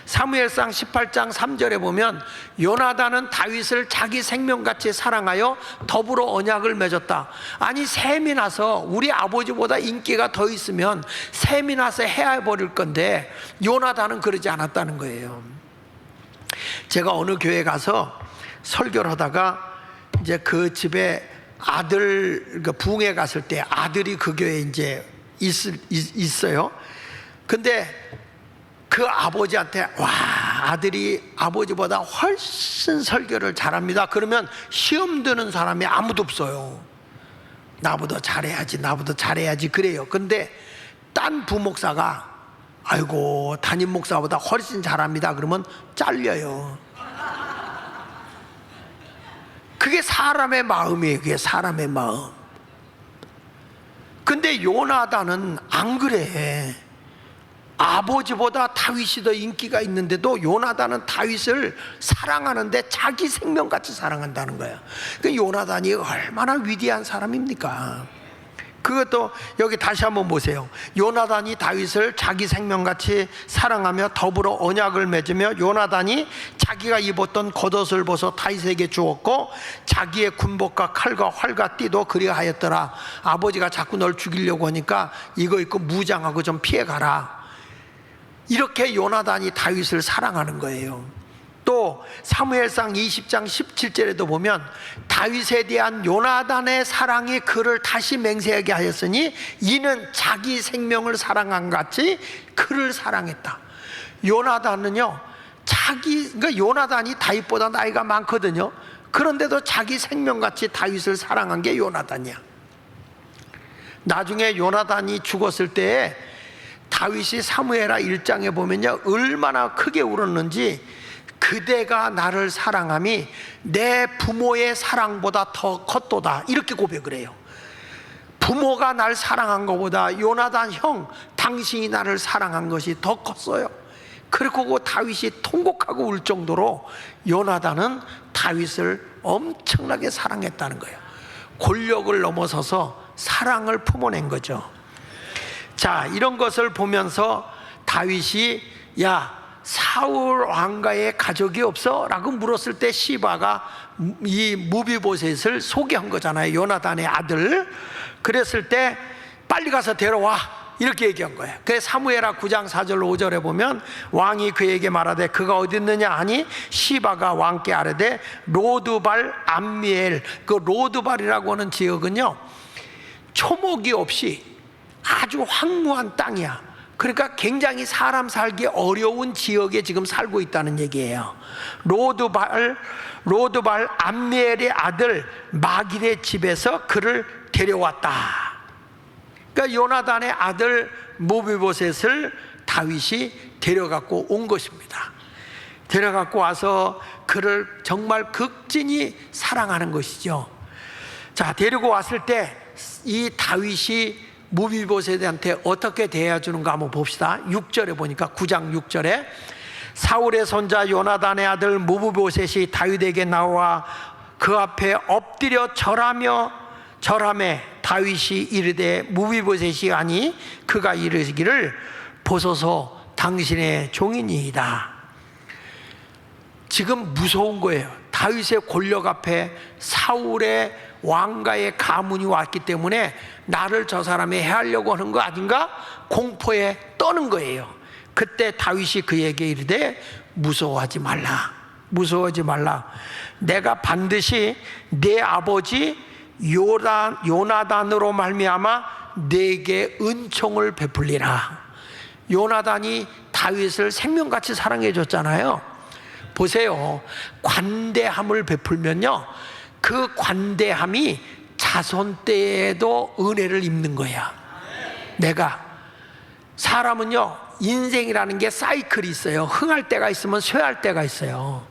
사무엘상 18장 3절에 보면 요나단은 다윗을 자기 생명같이 사랑하여 더불어 언약을 맺었다. 아니, 셈이 나서 우리 아버지보다 인기가 더 있으면 셈이 나서 해버릴 건데 요나단은 그러지 않았다는 거예요. 제가 어느 교회 가서 설교를 하다가 이제 그 집에 아들, 부흥회 갔을 때 아들이 그 교회에 이제 있어요. 근데 그 아버지한테, 와, 아들이 아버지보다 훨씬 설교를 잘합니다. 그러면 시험 드는 사람이 아무도 없어요. 나보다 잘해야지, 나보다 잘해야지, 그래요. 근데 딴 부목사가, 아이고, 담임 목사보다 훨씬 잘합니다. 그러면 잘려요. 그게 사람의 마음이에요. 그게 사람의 마음. 근데 요나단은 안 그래. 아버지보다 다윗이 더 인기가 있는데도 요나단은 다윗을 사랑하는데 자기 생명같이 사랑한다는 거야. 그 요나단이 얼마나 위대한 사람입니까? 그것도 여기 다시 한번 보세요. 요나단이 다윗을 자기 생명같이 사랑하며 더불어 언약을 맺으며 요나단이 자기가 입었던 겉옷을 벗어 다윗에게 주었고 자기의 군복과 칼과 활과 띠도 그리하였더라. 아버지가 자꾸 널 죽이려고 하니까 이거 입고 무장하고 좀 피해가라. 이렇게 요나단이 다윗을 사랑하는 거예요. 또 사무엘상 20장 17절에도 보면 다윗에 대한 요나단의 사랑이 그를 다시 맹세하게 하였으니 이는 자기 생명을 사랑한 같이 그를 사랑했다. 요나단은요, 그러니까 요나단이 다윗보다 나이가 많거든요. 그런데도 자기 생명같이 다윗을 사랑한 게 요나단이야. 나중에 요나단이 죽었을 때 다윗이 사무엘하 1장에 보면요, 얼마나 크게 울었는지, 그대가 나를 사랑함이 내 부모의 사랑보다 더 컸도다, 이렇게 고백을 해요. 부모가 날 사랑한 것보다 요나단 형, 당신이 나를 사랑한 것이 더 컸어요. 그리고 다윗이 통곡하고 울 정도로 요나단은 다윗을 엄청나게 사랑했다는 거예요. 권력을 넘어서서 사랑을 품어낸 거죠. 자, 이런 것을 보면서 다윗이, 야, 사울 왕가에 가족이 없어? 라고 물었을 때 시바가 이 무비보셋을 소개한 거잖아요. 요나단의 아들. 그랬을 때 빨리 가서 데려와, 이렇게 얘기한 거예요. 그래서 사무엘하 9장 4절 5절에 보면 왕이 그에게 말하되 그가 어디 있느냐 하니 시바가 왕께 아뢰되 로드발 암미엘. 그 로드발이라고 하는 지역은요, 초목이 없이 아주 황무한 땅이야. 그러니까 굉장히 사람 살기 어려운 지역에 지금 살고 있다는 얘기예요. 로드발 암미엘의 아들 마길의 집에서 그를 데려왔다. 그러니까 요나단의 아들 무비보셋을 다윗이 데려갖고 온 것입니다. 데려갖고 와서 그를 정말 극진히 사랑하는 것이죠. 자, 데리고 왔을 때 이 다윗이 무비보셋한테 어떻게 대해주는가 한번 봅시다. 6절에 보니까 9장 6절에 사울의 손자 요나단의 아들 무비보셋이 다윗에게 나와 그 앞에 엎드려 절하매 다윗이 이르되 무비보셋이 아니 그가 이르기를 보소서 당신의 종이니이다. 지금 무서운 거예요. 다윗의 권력 앞에 사울의 왕가의 가문이 왔기 때문에 나를 저 사람이 해하려고 하는 거 아닌가? 공포에 떠는 거예요. 그때 다윗이 그에게 이르되 무서워하지 말라. 무서워하지 말라. 내가 반드시 내 아버지 요나단으로 말미암아 내게 은총을 베풀리라. 요나단이 다윗을 생명같이 사랑해 줬잖아요. 보세요. 관대함을 베풀면요, 그 관대함이 자손 때에도 은혜를 입는 거야. 내가 사람은요, 인생이라는 게 사이클이 있어요. 흥할 때가 있으면 쇠할 때가 있어요.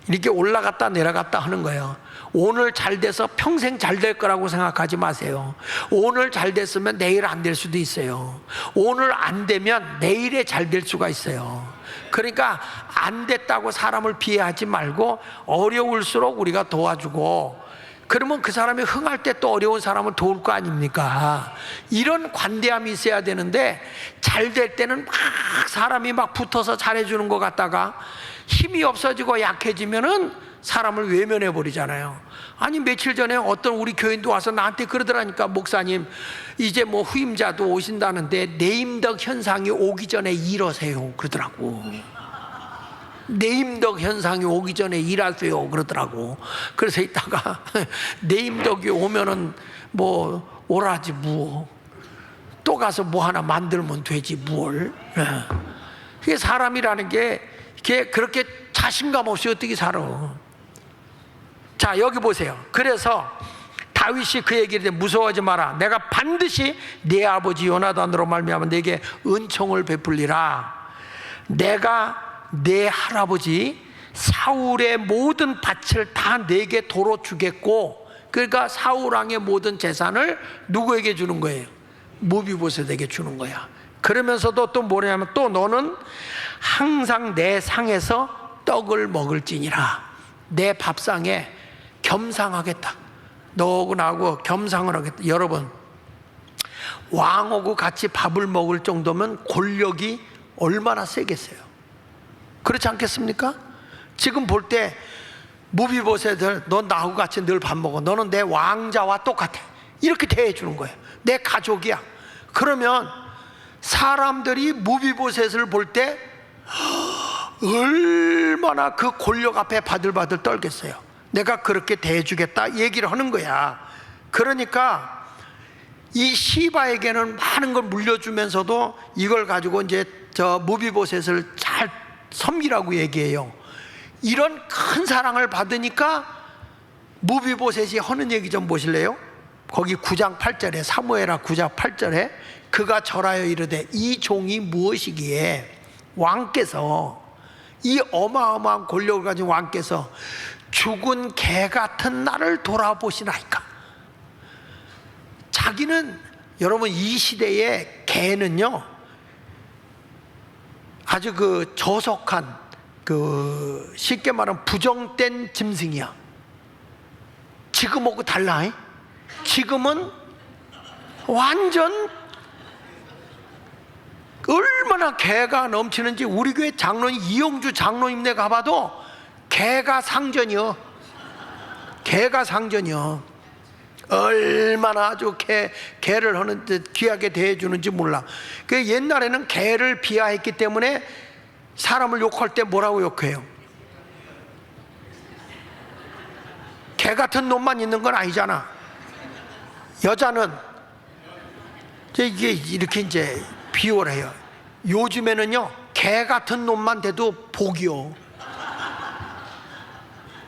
이렇게 올라갔다 내려갔다 하는 거예요. 오늘 잘 돼서 평생 잘 될 거라고 생각하지 마세요. 오늘 잘 됐으면 내일 안 될 수도 있어요. 오늘 안 되면 내일에 잘 될 수가 있어요. 그러니까 안 됐다고 사람을 비하하지 말고 어려울수록 우리가 도와주고, 그러면 그 사람이 흥할 때 또 어려운 사람을 도울 거 아닙니까? 이런 관대함이 있어야 되는데, 잘 될 때는 막 사람이 막 붙어서 잘해주는 것 같다가 힘이 없어지고 약해지면은 사람을 외면해 버리잖아요. 아니, 며칠 전에 어떤 우리 교인도 와서 나한테 그러더라니까. 목사님, 이제 뭐 후임자도 오신다는데 네임덕 현상이 오기 전에 일하세요 그러더라고. 네임덕 현상이 오기 전에 일하세요 그러더라고. 그래서 이따가 네임덕이 오면은 뭐 오라지 뭐, 또 가서 뭐 하나 만들면 되지 뭘. 그게 사람이라는 게 이게 그렇게 자신감 없이 어떻게 살아. 자, 여기 보세요. 그래서 다윗이 그 얘기를 해, 무서워하지 마라. 내가 반드시 네 아버지 요나단으로 말미암아 내게 은총을 베풀리라. 내가 내 할아버지 사울의 모든 밭을 다 내게 도로 주겠고, 그러니까 사울 왕의 모든 재산을 누구에게 주는 거예요? 무비보셋에게 주는 거야. 그러면서도 또 뭐냐면, 또 너는 항상 내 상에서 떡을 먹을지니라. 내 밥상에 겸상하겠다. 너하고 나하고 겸상을 하겠다. 여러분, 왕하고 같이 밥을 먹을 정도면 권력이 얼마나 세겠어요? 그렇지 않겠습니까? 지금 볼 때 무비보셋을, 넌 나하고 같이 늘 밥 먹어, 너는 내 왕자와 똑같아, 이렇게 대해 주는 거예요. 내 가족이야. 그러면 사람들이 무비보셋을 볼 때 얼마나 그 권력 앞에 바들바들 떨겠어요. 내가 그렇게 대해주겠다 얘기를 하는 거야. 그러니까 이 시바에게는 많은 걸 물려주면서도 이걸 가지고 이제 저 무비보셋을 잘 섬기라고 얘기해요. 이런 큰 사랑을 받으니까 무비보셋이 하는 얘기 좀 보실래요? 거기 9장 8절에, 사무엘하 9장 8절에 그가 절하여 이르되 이 종이 무엇이기에 왕께서, 이 어마어마한 권력을 가진 왕께서 죽은 개 같은 나를 돌아보시나이까. 자기는, 여러분, 이 시대의 개는요 아주 그 저속한, 그 쉽게 말하면 부정된 짐승이야. 지금하고 달라. 지금은 완전 얼마나 개가 넘치는지, 우리 교회 장로님 이용주 장로님네 가봐도 개가 상전이요. 개가 상전이요. 얼마나 아주 개를 하는데 귀하게 대해주는지 몰라. 그 옛날에는 개를 비하했기 때문에 사람을 욕할 때 뭐라고 욕해요? 개 같은 놈만 있는 건 아니잖아. 여자는 이게 이렇게 이제 비유를 해요. 요즘에는요 개 같은 놈만 돼도 복이요.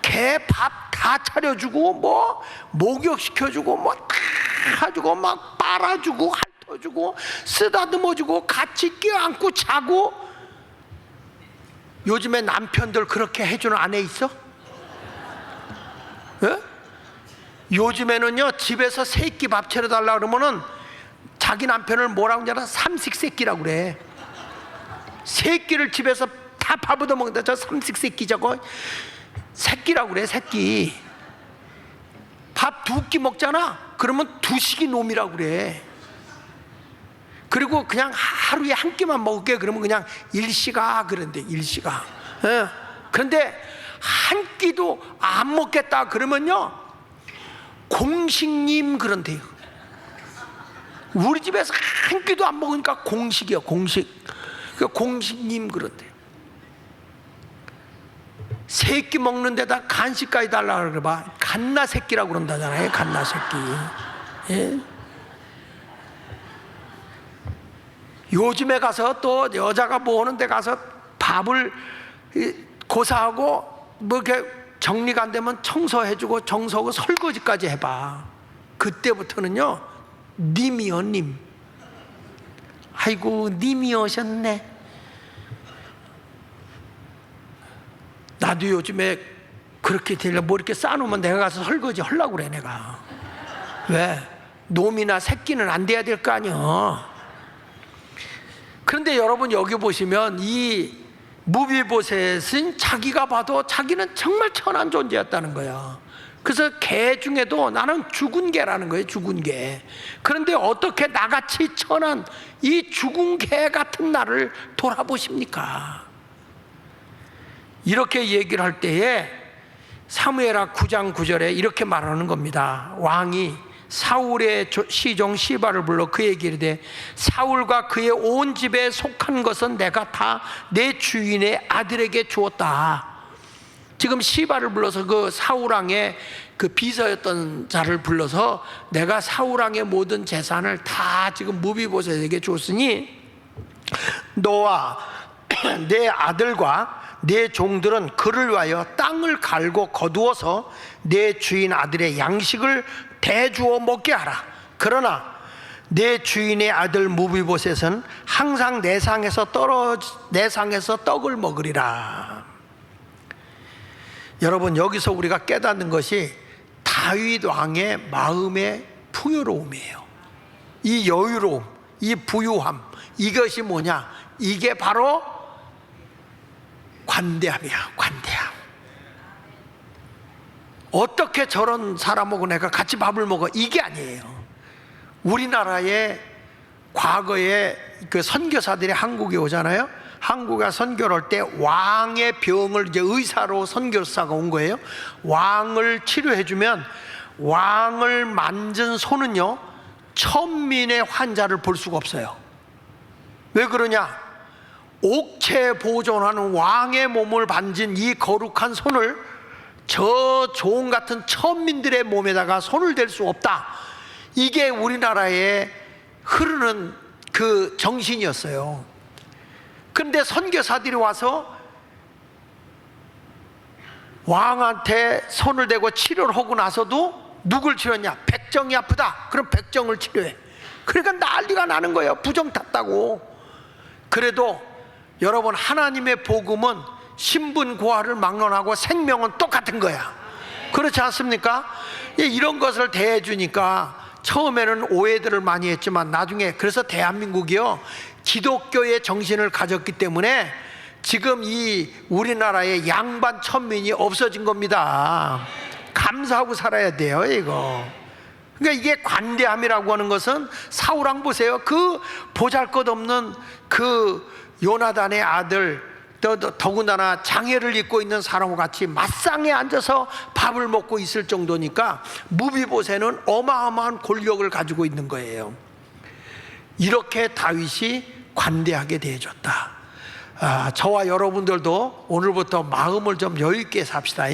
개 밥 다 차려주고 뭐 목욕시켜주고 뭐 다 해주고 막 빨아주고 핥아주고 쓰다듬어주고 같이 껴안고 자고. 요즘에 남편들 그렇게 해주는 아내 있어? 예? 요즘에는요 집에서 새끼 밥 차려달라 그러면은 자기 남편을 뭐라고 하냐, 삼식새끼라고 그래. 새끼를 집에서 다 밥 얻어먹는다. 저 삼식새끼 저거 새끼라고 그래. 새끼. 밥 2끼 먹잖아. 그러면 2식이 놈이라고 그래. 그리고 그냥 하루에 1끼만 먹을게 그러면 그냥 일시가 그런데, 일시가. 예. 그런데 한 끼도 안 먹겠다 그러면요 공식님 그런데요. 우리 집에서 한 끼도 안 먹으니까 공식이요, 공식. 그 공식님 그런데. 새끼 먹는 데다 간식까지 달라고 그래봐. 갓나 새끼라고 그런다잖아요. 갓나 새끼. 예? 요즘에 가서 또 여자가 뭐 오는 데 가서 밥을 고사하고 뭐 이렇게 정리가 안 되면 청소해주고 정서하고 설거지까지 해봐. 그때부터는요, 님이요, 님. 아이고, 님이 오셨네. 나도 요즘에 그렇게 되려 뭐 이렇게 쌓아놓으면 내가 가서 설거지 하려고 그래, 내가. 왜? 놈이나 새끼는 안 돼야 될 거 아니야. 그런데 여러분, 여기 보시면 이 무비보셋은 자기가 봐도 자기는 정말 천한 존재였다는 거야. 그래서 개 중에도 나는 죽은 개라는 거예요, 죽은 개. 그런데 어떻게 나같이 천한 이 죽은 개 같은 나를 돌아보십니까? 이렇게 얘기를 할 때에 사무엘하 9장 9절에 이렇게 말하는 겁니다. 왕이 사울의 시종 시바를 불러 그에게 이르되 사울과 그의 온 집에 속한 것은 내가 다 내 주인의 아들에게 주었다. 지금 시바를 불러서 그 사울왕의 그 비서였던 자를 불러서 내가 사울왕의 모든 재산을 다 지금 무비보셋에게 줬으니 너와 내 아들과 내 종들은 그를 위하여 땅을 갈고 거두어서 내 주인 아들의 양식을 대주어 먹게 하라. 그러나 내 주인의 아들 무비보셋은 항상 내 상에서 떡을 먹으리라. 여러분, 여기서 우리가 깨닫는 것이 다윗 왕의 마음의 풍요로움이에요. 이 여유로움, 이 부유함, 이것이 뭐냐? 이게 바로 관대함이야, 관대함. 어떻게 저런 사람하고 내가 같이 밥을 먹어? 이게 아니에요. 우리나라의 과거에 그 선교사들이 한국에 오잖아요. 한국에 선교를 할 때 왕의 병을 이제 의사로 선교사가 온 거예요. 왕을 치료해주면 왕을 만진 손은요, 천민의 환자를 볼 수가 없어요. 왜 그러냐? 옥체 보존하는 왕의 몸을 만진 이 거룩한 손을 저 종 같은 천민들의 몸에다가 손을 댈 수 없다. 이게 우리나라에 흐르는 그 정신이었어요. 그런데 선교사들이 와서 왕한테 손을 대고 치료를 하고 나서도 누굴 치료했냐? 백정이 아프다. 그럼 백정을 치료해. 그러니까 난리가 나는 거예요. 부정 탔다고. 그래도 여러분, 하나님의 복음은 신분 고하를 막론하고 생명은 똑같은 거야. 그렇지 않습니까? 이런 것을 대해주니까 처음에는 오해들을 많이 했지만 나중에, 그래서 대한민국이요, 기독교의 정신을 가졌기 때문에 지금 이 우리나라의 양반 천민이 없어진 겁니다. 감사하고 살아야 돼요, 이거. 그러니까 이게 관대함이라고 하는 것은 사울왕 보세요. 그 보잘것없는 그 요나단의 아들, 더군다나 장애를 입고 있는 사람과 같이 맞상에 앉아서 밥을 먹고 있을 정도니까 무비보셋은 어마어마한 권력을 가지고 있는 거예요. 이렇게 다윗이 관대하게 대해줬다. 저와 여러분들도 오늘부터 마음을 좀 여유있게 삽시다.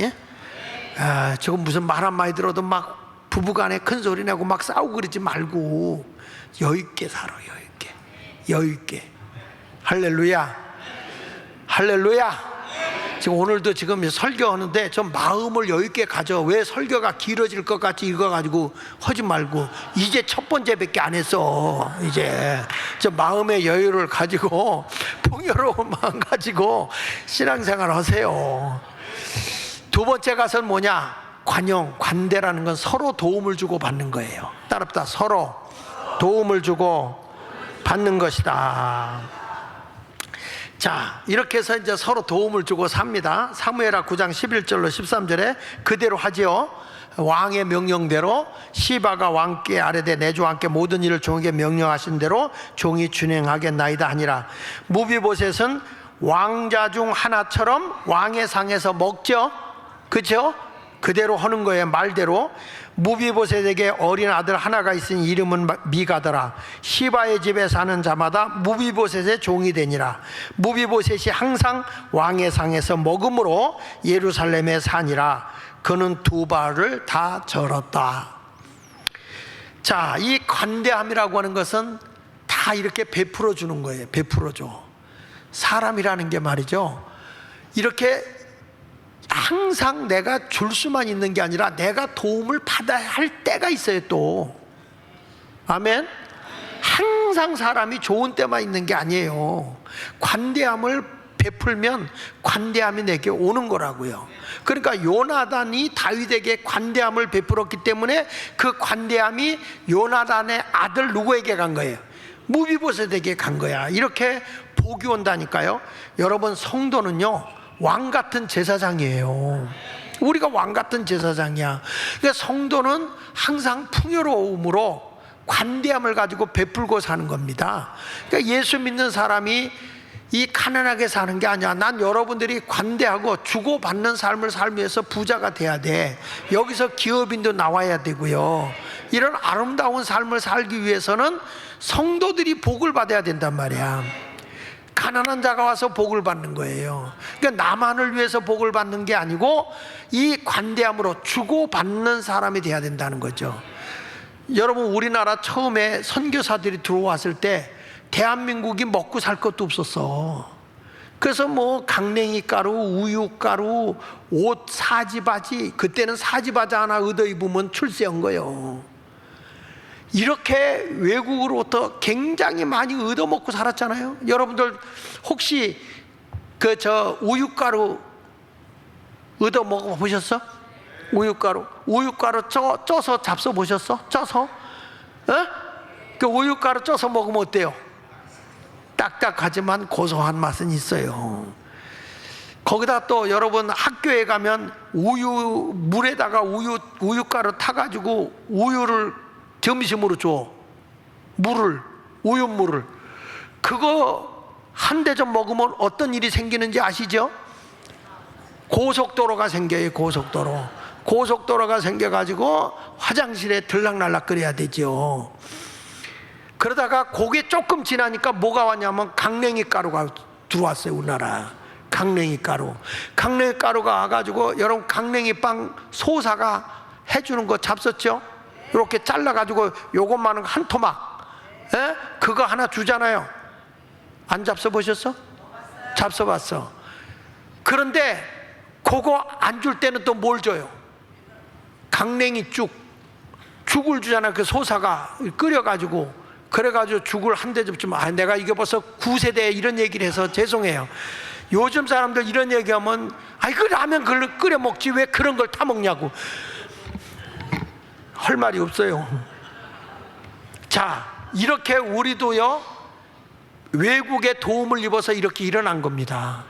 지금 무슨 말 한마디 들어도 막 부부간에 큰 소리 내고 막 싸우고 그러지 말고 여유있게 살아. 여유있게. 할렐루야. 할렐루야. 지금 오늘도 지금 설교하는데 좀 마음을 여유있게 가져. 왜 설교가 길어질 것 같이 읽어가지고 하지 말고, 이제 첫 번째밖에 안 했어. 이제 좀 마음의 여유를 가지고 풍요로운 마음 가지고 신앙생활 하세요. 두 번째 가서는 뭐냐? 관용, 관대라는 건 서로 도움을 주고 받는 거예요. 따릅다. 서로 도움을 주고 받는 것이다. 자, 이렇게 해서 이제 서로 도움을 주고 삽니다. 사무엘하 9장 11절로 13절에 그대로 하지요. 왕의 명령대로 시바가 왕께 아뢰되 내 주 왕께 모든 일을 종에게 명령하신 대로 종이 준행하겠나이다 하니라. 무비보셋은 왕자 중 하나처럼 왕의 상에서 먹죠. 그렇죠? 그대로 하는 거예요. 말대로. 무비보셋에게 어린 아들 하나가 있으니 이름은 미가더라. 시바의 집에 사는 자마다 무비보셋의 종이 되니라. 무비보셋이 항상 왕의 상에서 먹음으로 예루살렘에 사니라. 그는 두 발을 다 절었다. 자, 이 관대함이라고 하는 것은 다 이렇게 베풀어 주는 거예요. 베풀어 줘. 사람이라는 게 말이죠, 이렇게 항상 내가 줄 수만 있는 게 아니라 내가 도움을 받아야 할 때가 있어요. 또 아멘. 항상 사람이 좋은 때만 있는 게 아니에요. 관대함을 베풀면 관대함이 내게 오는 거라고요. 그러니까 요나단이 다윗에게 관대함을 베풀었기 때문에 그 관대함이 요나단의 아들 누구에게 간 거예요? 무비보셋에게 간 거야. 이렇게 복이 온다니까요. 여러분, 성도는요 왕 같은 제사장이에요. 우리가 왕 같은 제사장이야. 그러니까 성도는 항상 풍요로움으로 관대함을 가지고 베풀고 사는 겁니다. 그러니까 예수 믿는 사람이 이 가난하게 사는 게 아니야. 난 여러분들이 관대하고 주고받는 삶을 살면서 부자가 돼야 돼. 여기서 기업인도 나와야 되고요. 이런 아름다운 삶을 살기 위해서는 성도들이 복을 받아야 된단 말이야. 가난한 자가 와서 복을 받는 거예요. 그러니까 나만을 위해서 복을 받는 게 아니고 이 관대함으로 주고받는 사람이 돼야 된다는 거죠. 여러분, 우리나라 처음에 선교사들이 들어왔을 때 대한민국이 먹고 살 것도 없었어. 그래서 뭐 강냉이 가루, 우유 가루, 옷, 사지바지, 그때는 사지바지 하나 얻어 입으면 출세한 거예요. 이렇게 외국으로부터 굉장히 많이 얻어 먹고 살았잖아요. 여러분들 혹시 그 저 우유가루 얻어 먹어 보셨어? 우유가루 쪄서 잡숴 보셨어? 쪄서? 그 우유가루 쪄서 먹으면 어때요? 딱딱하지만 고소한 맛은 있어요. 거기다 또 여러분 학교에 가면 우유 물에다가 우유가루 타가지고 우유를 점심으로 줘. 우유물을. 그거 한 대접 먹으면 어떤 일이 생기는지 아시죠? 고속도로가 생겨요. 고속도로가 생겨가지고 화장실에 들락날락 끓여야 되죠. 그러다가 그게 조금 지나니까 뭐가 왔냐면 강냉이 가루가 들어왔어요. 우리나라 강냉이 가루가 와가지고, 여러분 강냉이 빵 소사가 해주는 거 잡섰죠? 이렇게 잘라가지고 요것만한 한 토막, 그거 하나 주잖아요. 안 잡숴보셨어? 잡숴봤어. 그런데 그거 안 줄 때는 또 뭘 줘요? 강냉이 죽을 주잖아요. 그 소사가 끓여가지고. 그래가지고 죽을 한 대접 주면, 내가 이게 벌써 9세대 이런 얘기를 해서 죄송해요. 요즘 사람들 이런 얘기하면, 그 라면 끓여 먹지 왜 그런 걸 타 먹냐고 할 말이 없어요. 자, 이렇게 우리도요 외국의 도움을 입어서 이렇게 일어난 겁니다.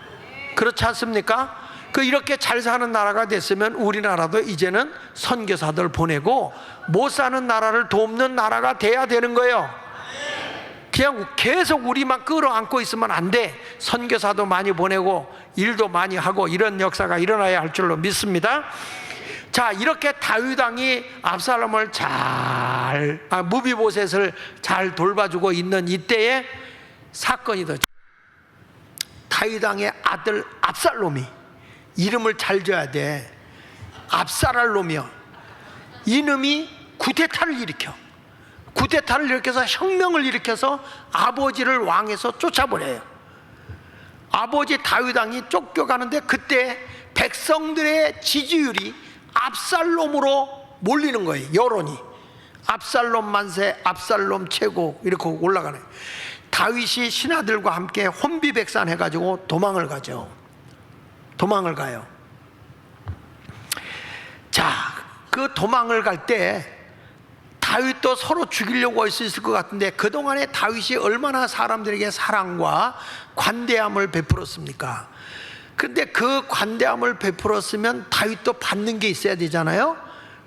그렇지 않습니까? 이렇게 잘 사는 나라가 됐으면 우리나라도 이제는 선교사들 보내고 못 사는 나라를 돕는 나라가 돼야 되는 거예요. 그냥 계속 우리만 끌어안고 있으면 안 돼. 선교사도 많이 보내고 일도 많이 하고 이런 역사가 일어나야 할 줄로 믿습니다. 자, 이렇게 다윗 왕이 압살롬을 무비보셋을 잘 돌봐주고 있는 이때에 사건이 더. 다윗 왕의 아들 압살롬이, 이름을 잘 줘야 돼. 압살롬이요. 이놈이 쿠데타를 일으켜서 혁명을 일으켜서 아버지를 왕에서 쫓아버려요. 아버지 다윗 왕이 쫓겨가는데 그때 백성들의 지지율이 압살롬으로 몰리는 거예요. 여론이 압살롬 만세, 압살롬 최고 이렇게 올라가네. 다윗이 신하들과 함께 혼비백산 해가지고 도망을 가요. 자, 그 도망을 갈 때 다윗도 서로 죽이려고 할 수 있을 것 같은데 그동안에 다윗이 얼마나 사람들에게 사랑과 관대함을 베풀었습니까? 근데 그 관대함을 베풀었으면 다윗도 받는 게 있어야 되잖아요.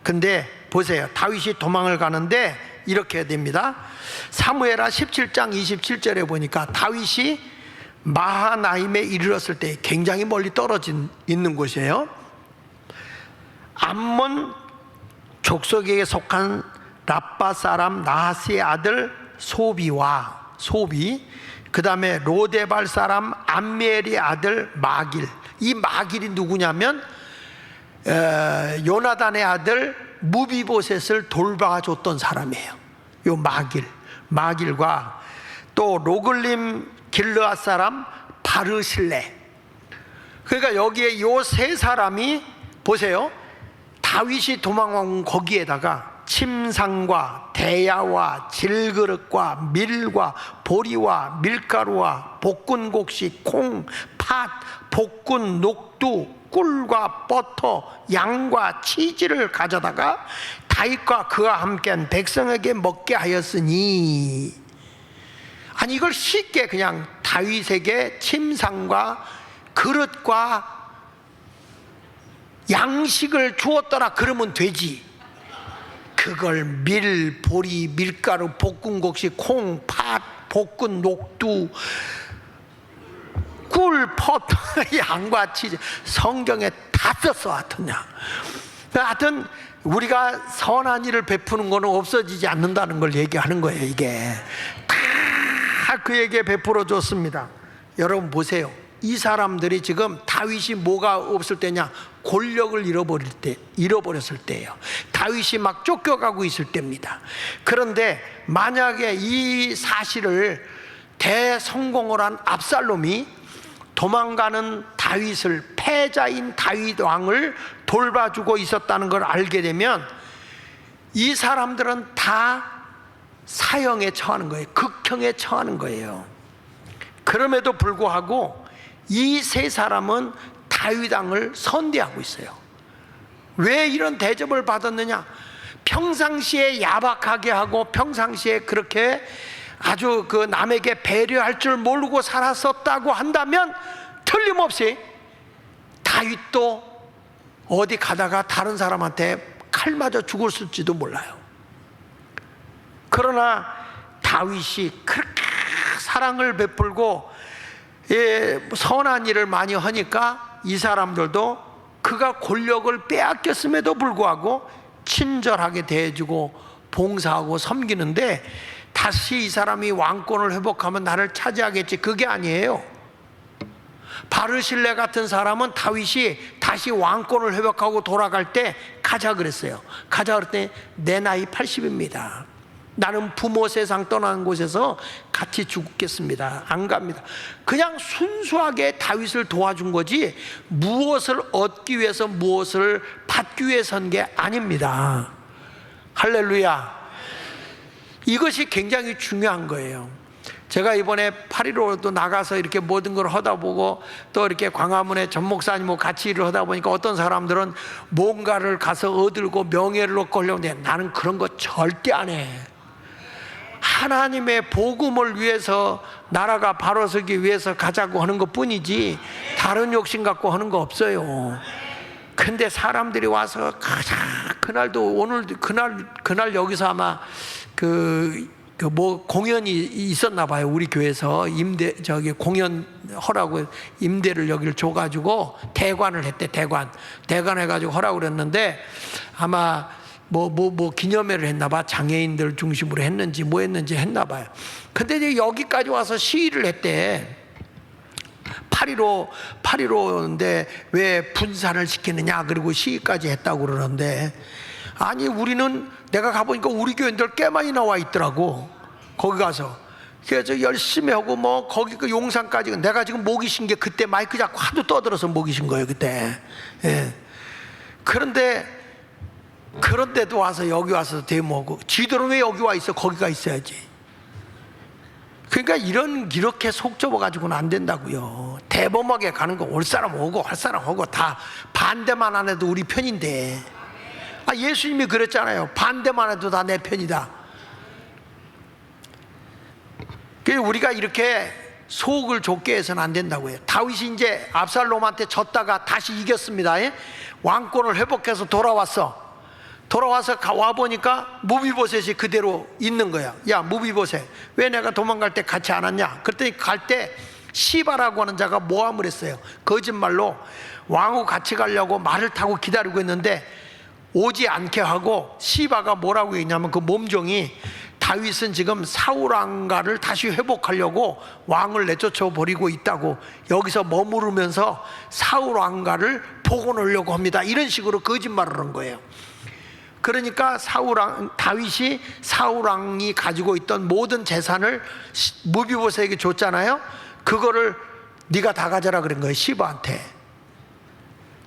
근데 보세요, 다윗이 도망을 가는데 이렇게 됩니다. 사무엘하 17장 27절에 보니까 다윗이 마하나임에 이르렀을 때, 굉장히 멀리 떨어진 있는 곳이에요. 암몬 족속에게 속한 라빠 사람 나하스의 아들 소비, 그 다음에 로데발 사람 암미엘의 아들 마길. 이 마길이 누구냐면 요나단의 아들 무비보셋을 돌봐줬던 사람이에요. 요 마길과 또 로글림 길르앗 사람 바르실레. 그러니까 여기에 요 세 사람이 보세요. 다윗이 도망온 거기에다가 침상과 대야와 질그릇과 밀과 보리와 밀가루와 볶은 곡식, 콩, 팥, 볶은 녹두, 꿀과 버터, 양과 치즈를 가져다가 다윗과 그와 함께한 백성에게 먹게 하였으니. 아니 이걸 쉽게 그냥 다윗에게 침상과 그릇과 양식을 주었더라 그러면 되지. 그걸 밀, 보리, 밀가루, 볶은 곡식, 콩, 팥, 볶은 녹두, 꿀, 버터, 양과 치즈, 성경에 다 썼어. 하여튼 우리가 선한 일을 베푸는 거는 없어지지 않는다는 걸 얘기하는 거예요. 이게 다 그에게 베풀어 줬습니다. 여러분 보세요. 이 사람들이 지금 다윗이 뭐가 없을 때냐? 권력을 잃어버렸을 때예요. 다윗이 막 쫓겨가고 있을 때입니다. 그런데 만약에 이 사실을 대성공을 한 압살롬이 도망가는 다윗을, 패자인 다윗 왕을 돌봐주고 있었다는 걸 알게 되면 이 사람들은 다 사형에 처하는 거예요. 극형에 처하는 거예요. 그럼에도 불구하고 이 세 사람은 다윗 왕을 선대하고 있어요. 왜 이런 대접을 받았느냐? 평상시에 야박하게 하고 평상시에 그렇게 아주 그 남에게 배려할 줄 모르고 살았었다고 한다면 틀림없이 다윗도 어디 가다가 다른 사람한테 칼 맞아 죽었을지도 몰라요. 그러나 다윗이 그렇게 사랑을 베풀고 선한 일을 많이 하니까 이 사람들도 그가 권력을 빼앗겼음에도 불구하고 친절하게 대해주고 봉사하고 섬기는데, 다시 이 사람이 왕권을 회복하면 나를 차지하겠지, 그게 아니에요. 바르실레 같은 사람은 다윗이 다시 왕권을 회복하고 돌아갈 때 가자 그랬어요. 가자 그랬더니 내 나이 80입니다. 나는 부모 세상 떠나는 곳에서 같이 죽겠습니다. 안 갑니다. 그냥 순수하게 다윗을 도와준 거지 무엇을 얻기 위해서 무엇을 받기 위해서 한 게 아닙니다. 할렐루야. 이것이 굉장히 중요한 거예요. 제가 이번에 8.15도 나가서 이렇게 모든 걸 하다 보고 또 이렇게 광화문에 전 목사님하고 같이 일을 하다 보니까 어떤 사람들은 뭔가를 가서 얻으려고 명예를 얻고 하려고 하는데 나는 그런 거 절대 안 해. 하나님의 복음을 위해서, 나라가 바로 서기 위해서 가자고 하는 것 뿐이지 다른 욕심 갖고 하는 거 없어요. 근데 사람들이 와서 가자, 그날도 오늘 그날 여기서 아마 뭐 공연이 있었나 봐요. 우리 교회에서 공연 하라고 임대를 여기를 줘가지고 대관을 했대. 대관 해가지고 하라고 그랬는데 아마 뭐 기념회를 했나 봐. 장애인들 중심으로 했는지 뭐 했는지 했나 봐요. 근데 이제 여기까지 와서 시위를 했대. 8.15인데 왜 분산을 시키느냐, 그리고 시위까지 했다고 그러는데, 아니 우리는, 내가 가보니까 우리 교인들 꽤 많이 나와 있더라고. 거기 가서 그래서 열심히 하고 뭐 거기 그 용산까지, 내가 지금 목이 쉰 게 그때 마이크 잡고 하도 떠들어서 목이 쉰 거예요 그때. 예. 그런데도 와서 여기 와서 데모하고, 지들은 왜 여기 와 있어? 거기 가 있어야지. 그러니까 이렇게 속 좁아가지고는 안 된다고요. 대범하게 가는 거, 올 사람 오고 할 사람 오고 다 반대만 안 해도 우리 편인데. 예수님이 그랬잖아요. 반대만 해도 다 내 편이다. 그래서 우리가 이렇게 속을 좁게 해서는 안 된다고요. 다윗이 이제 압살롬한테 졌다가 다시 이겼습니다. 왕권을 회복해서 돌아와서 와보니까 무비보셋이 그대로 있는 거야. 야 무비보셋, 왜 내가 도망갈 때 같이 안 왔냐? 그랬더니 갈 때 시바라고 하는 자가 모함을 했어요. 거짓말로 왕하고 같이 가려고 말을 타고 기다리고 있는데 오지 않게 하고, 시바가 뭐라고 했냐면 그 몸종이, 다윗은 지금 사울 왕가를 다시 회복하려고 왕을 내쫓아 버리고 있다고, 여기서 머무르면서 사울 왕가를 복원하려고 합니다. 이런 식으로 거짓말을 한 거예요. 그러니까 다윗이 사울 왕이 가지고 있던 모든 재산을 무비보셋에게 줬잖아요. 그거를 네가 다 가져라 그런 거예요, 시바한테.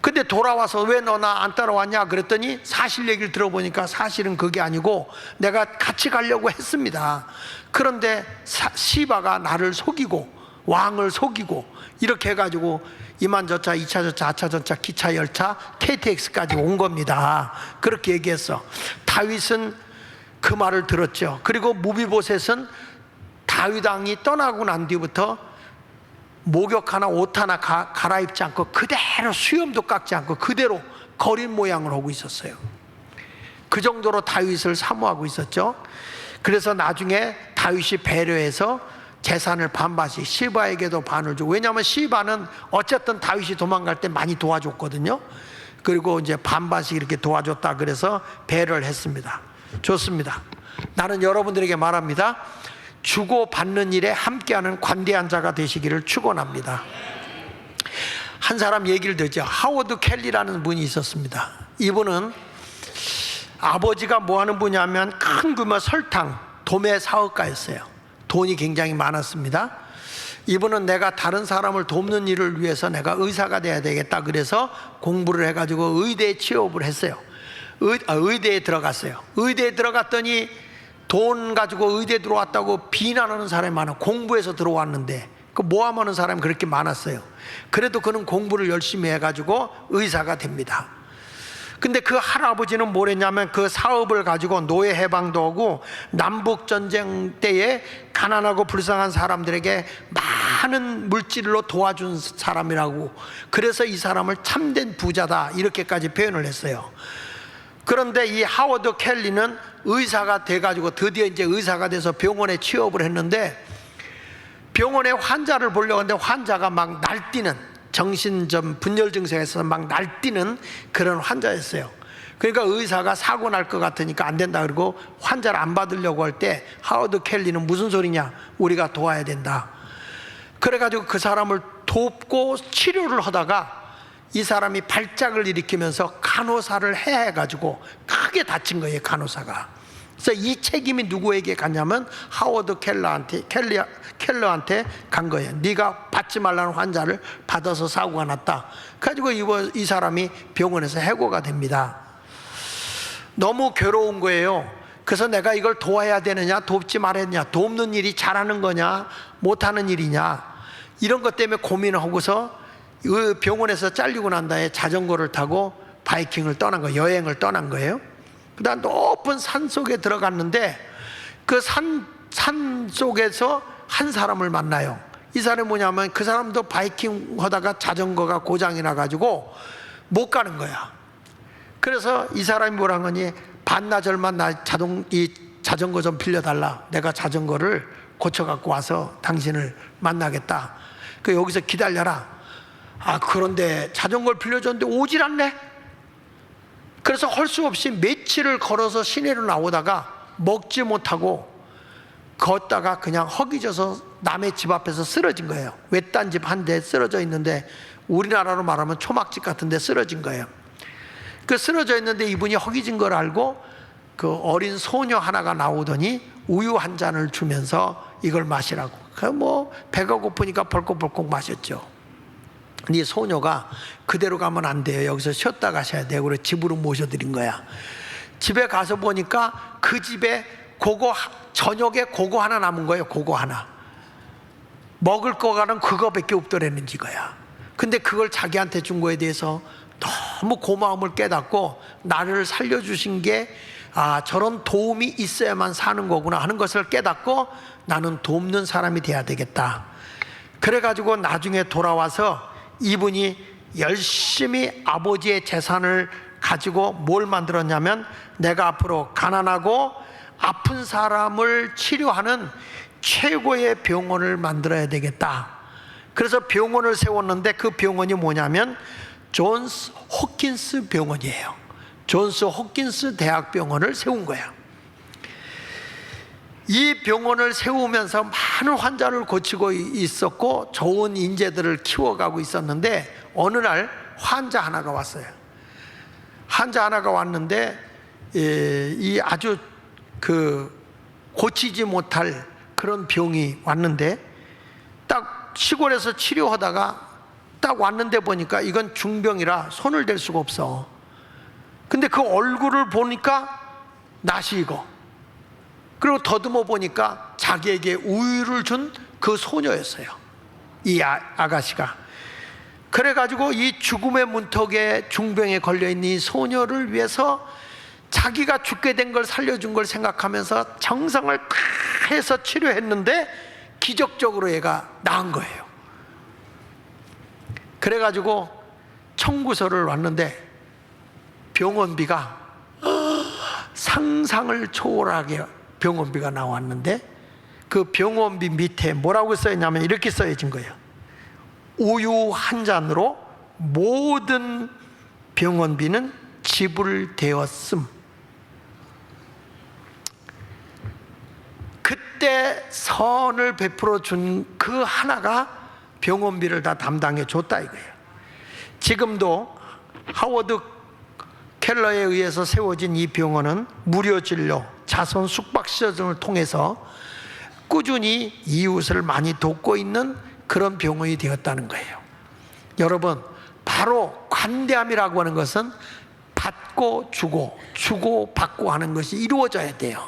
근데 돌아와서 왜 너 나 안 따라왔냐 그랬더니 사실 얘기를 들어보니까 사실은 그게 아니고 내가 같이 가려고 했습니다. 그런데 시바가 나를 속이고 왕을 속이고 이렇게 해가지고 이만저차 2차 전차 4차 전차 기차 열차 KTX까지 온 겁니다. 그렇게 얘기했어. 다윗은 그 말을 들었죠. 그리고 무비보셋은 다윗 왕이 떠나고 난 뒤부터 목욕 하나 옷 하나 갈아입지 않고 그대로 수염도 깎지 않고 그대로 거린 모양을 하고 있었어요. 그 정도로 다윗을 사모하고 있었죠. 그래서 나중에 다윗이 배려해서 재산을 반반씩 시바에게도 반을 주고, 왜냐하면 시바는 어쨌든 다윗이 도망갈 때 많이 도와줬거든요. 그리고 이제 반반씩 이렇게 도와줬다 그래서 배려를 했습니다. 좋습니다. 나는 여러분들에게 말합니다. 주고 받는 일에 함께하는 관대한 자가 되시기를 축원합니다. 한 사람 얘기를 듣죠. 하워드 켈리라는 분이 있었습니다. 이분은 아버지가 뭐 하는 분이냐면 큰 규모 설탕 도매 사업가였어요. 돈이 굉장히 많았습니다. 이분은 내가 다른 사람을 돕는 일을 위해서 내가 의사가 돼야 되겠다 그래서 공부를 해가지고 의대에 취업을 했어요. 의대에 들어갔어요. 의대에 들어갔더니 돈 가지고 의대 들어왔다고 비난하는 사람이 많아. 공부해서 들어왔는데 그 모함하는 사람이 그렇게 많았어요. 그래도 그는 공부를 열심히 해가지고 의사가 됩니다. 근데 그 할아버지는 뭐랬냐면 그 사업을 가지고 노예 해방도 하고 남북전쟁 때에 가난하고 불쌍한 사람들에게 많은 물질로 도와준 사람이라고, 그래서 이 사람을 참된 부자다 이렇게까지 표현을 했어요. 그런데 이 하워드 켈리는 의사가 돼가지고 드디어 이제 의사가 돼서 병원에 취업을 했는데 병원에 환자를 보려고 하는데 환자가 막 날뛰는 정신점 분열 증세에서 막 날뛰는 그런 환자였어요. 그러니까 의사가 사고 날 것 같으니까 안 된다 그러고 환자를 안 받으려고 할 때 하워드 켈리는 무슨 소리냐, 우리가 도와야 된다. 그래가지고 그 사람을 돕고 치료를 하다가 이 사람이 발작을 일으키면서 간호사를 해가지고 크게 다친 거예요, 간호사가. 그래서 이 책임이 누구에게 갔냐면 하워드 켈러한테 간 거예요. 네가 받지 말라는 환자를 받아서 사고가 났다. 그래가지고 이 사람이 병원에서 해고가 됩니다. 너무 괴로운 거예요. 그래서 내가 이걸 도와야 되느냐 돕지 말았냐, 돕는 일이 잘하는 거냐 못하는 일이냐, 이런 것 때문에 고민을 하고서 병원에서 잘리고 난 다음에 자전거를 타고 바이킹을 떠난 거예요. 여행을 떠난 거예요. 그다음 높은 산 속에 들어갔는데 그 산 속에서 한 사람을 만나요. 이 사람이 뭐냐면 그 사람도 바이킹 하다가 자전거가 고장이 나가지고 못 가는 거야. 그래서 이 사람이 뭐란 거니, 반나절만 이 자전거 좀 빌려달라. 내가 자전거를 고쳐갖고 와서 당신을 만나겠다. 그 여기서 기다려라. 아, 그런데 자전거를 빌려줬는데 오질 않네. 그래서 할 수 없이 며칠을 걸어서 시내로 나오다가 먹지 못하고 걷다가 그냥 허기져서 남의 집 앞에서 쓰러진 거예요. 외딴 집 한 대 쓰러져 있는데 우리나라로 말하면 초막집 같은 데 쓰러진 거예요. 그 쓰러져 있는데 이분이 허기진 걸 알고 그 어린 소녀 하나가 나오더니 우유 한 잔을 주면서 이걸 마시라고. 그 뭐 배가 고프니까 벌컥벌컥 마셨죠. 근데 이 소녀가 그대로 가면 안 돼요. 여기서 쉬었다 가셔야 돼요. 그래서 집으로 모셔드린 거야. 집에 가서 보니까 그 집에 저녁에 그거 하나 남은 거예요. 그거 하나. 먹을 거가는 그거밖에 없더랬는지 거야. 근데 그걸 자기한테 준 거에 대해서 너무 고마움을 깨닫고 나를 살려주신 게 저런 도움이 있어야만 사는 거구나 하는 것을 깨닫고 나는 돕는 사람이 돼야 되겠다. 그래가지고 나중에 돌아와서 이분이 열심히 아버지의 재산을 가지고 뭘 만들었냐면 내가 앞으로 가난하고 아픈 사람을 치료하는 최고의 병원을 만들어야 되겠다. 그래서 병원을 세웠는데 그 병원이 뭐냐면 존스 홉킨스 병원이에요. 존스 홉킨스 대학병원을 세운 거야. 이 병원을 세우면서 많은 환자를 고치고 있었고 좋은 인재들을 키워가고 있었는데 어느 날 환자 하나가 왔어요. 환자 하나가 왔는데 이 아주 고치지 못할 그런 병이 왔는데, 딱 시골에서 치료하다가 딱 왔는데 보니까 이건 중병이라 손을 댈 수가 없어. 근데 그 얼굴을 보니까 낯이 익어. 그리고 더듬어 보니까 자기에게 우유를 준 그 소녀였어요, 이 아가씨가. 그래가지고 이 죽음의 문턱에 중병에 걸려있는 이 소녀를 위해서 자기가 죽게 된 걸 살려준 걸 생각하면서 정성을 다해서 치료했는데 기적적으로 얘가 나은 거예요. 그래가지고 청구서를 왔는데 병원비가 상상을 초월하게 병원비가 나왔는데, 그 병원비 밑에 뭐라고 써있냐면 이렇게 써있는 거예요. 우유 한 잔으로 모든 병원비는 지불되었음. 그때 선을 베풀어 준 그 하나가 병원비를 다 담당해 줬다 이거예요. 지금도 하워드 켈러에 의해서 세워진 이 병원은 무료 진료, 자선 숙박시설 등을 통해서 꾸준히 이웃을 많이 돕고 있는 그런 병원이 되었다는 거예요. 여러분, 바로 관대함이라고 하는 것은 받고 주고, 주고 받고 하는 것이 이루어져야 돼요.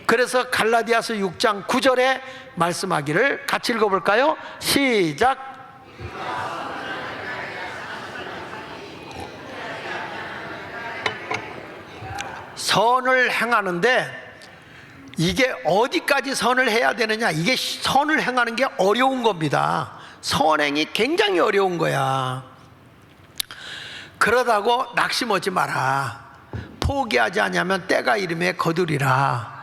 그래서 갈라디아서 6장 9절에 말씀하기를 같이 읽어볼까요? 시작. 선을 행하는데 이게 어디까지 선을 해야 되느냐, 이게 선을 행하는 게 어려운 겁니다. 선행이 굉장히 어려운 거야. 그러다고 낙심하지 마라. 포기하지 않으면 때가 이름에 거두리라.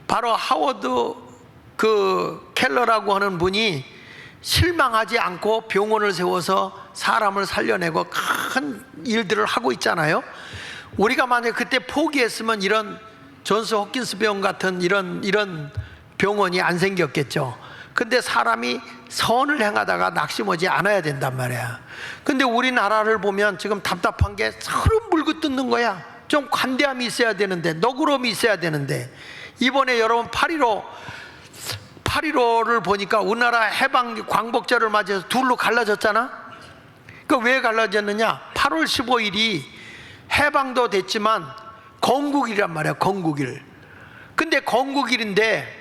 바로 하워드 켈러라고 하는 분이 실망하지 않고 병원을 세워서 사람을 살려내고 큰 일들을 하고 있잖아요. 우리가 만약 그때 포기했으면 이런 존스 홉킨스 병원 같은 이런 병원이 안 생겼겠죠. 근데 사람이 선을 행하다가 낙심하지 않아야 된단 말이야. 근데 우리나라를 보면 지금 답답한 게 서로 물고 뜯는 거야. 좀 관대함이 있어야 되는데, 너그러움이 있어야 되는데. 이번에 여러분 8.15를 보니까 우리나라 해방 광복절을 맞이해서 둘로 갈라졌잖아. 그 왜 갈라졌느냐? 8월 15일이 해방도 됐지만 건국일이란 말이야, 건국일. 근데 건국일인데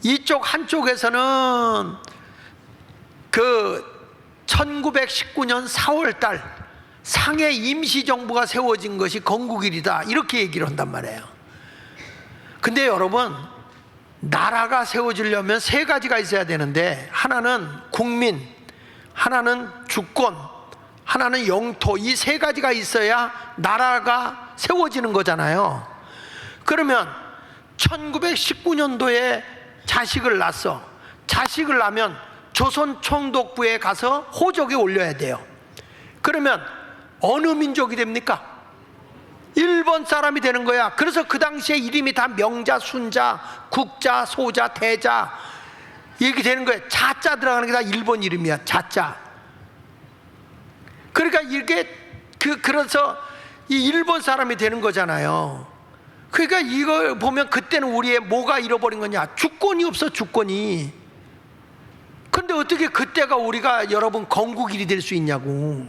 이쪽 한쪽에서는 1919년 4월 달 상해 임시정부가 세워진 것이 건국일이다, 이렇게 얘기를 한단 말이에요. 근데 여러분, 나라가 세워지려면 세 가지가 있어야 되는데, 하나는 국민, 하나는 주권, 하나는 영토, 이 세 가지가 있어야 나라가 세워지는 거잖아요. 그러면 1919년도에 자식을 낳았어. 자식을 낳으면 조선 총독부에 가서 호적에 올려야 돼요. 그러면 어느 민족이 됩니까? 일본 사람이 되는 거야. 그래서 그 당시에 이름이 다 명자, 순자, 국자, 소자, 대자 이렇게 되는 거야. 자자 들어가는 게 다 일본 이름이야, 자자. 그러니까 이게 그래서 이 일본 사람이 되는 거잖아요. 그러니까 이걸 보면 그때는 우리의 뭐가 잃어버린 거냐? 주권이 없어, 주권이. 근데 어떻게 그때가 우리가 여러분 건국일이 될 수 있냐고.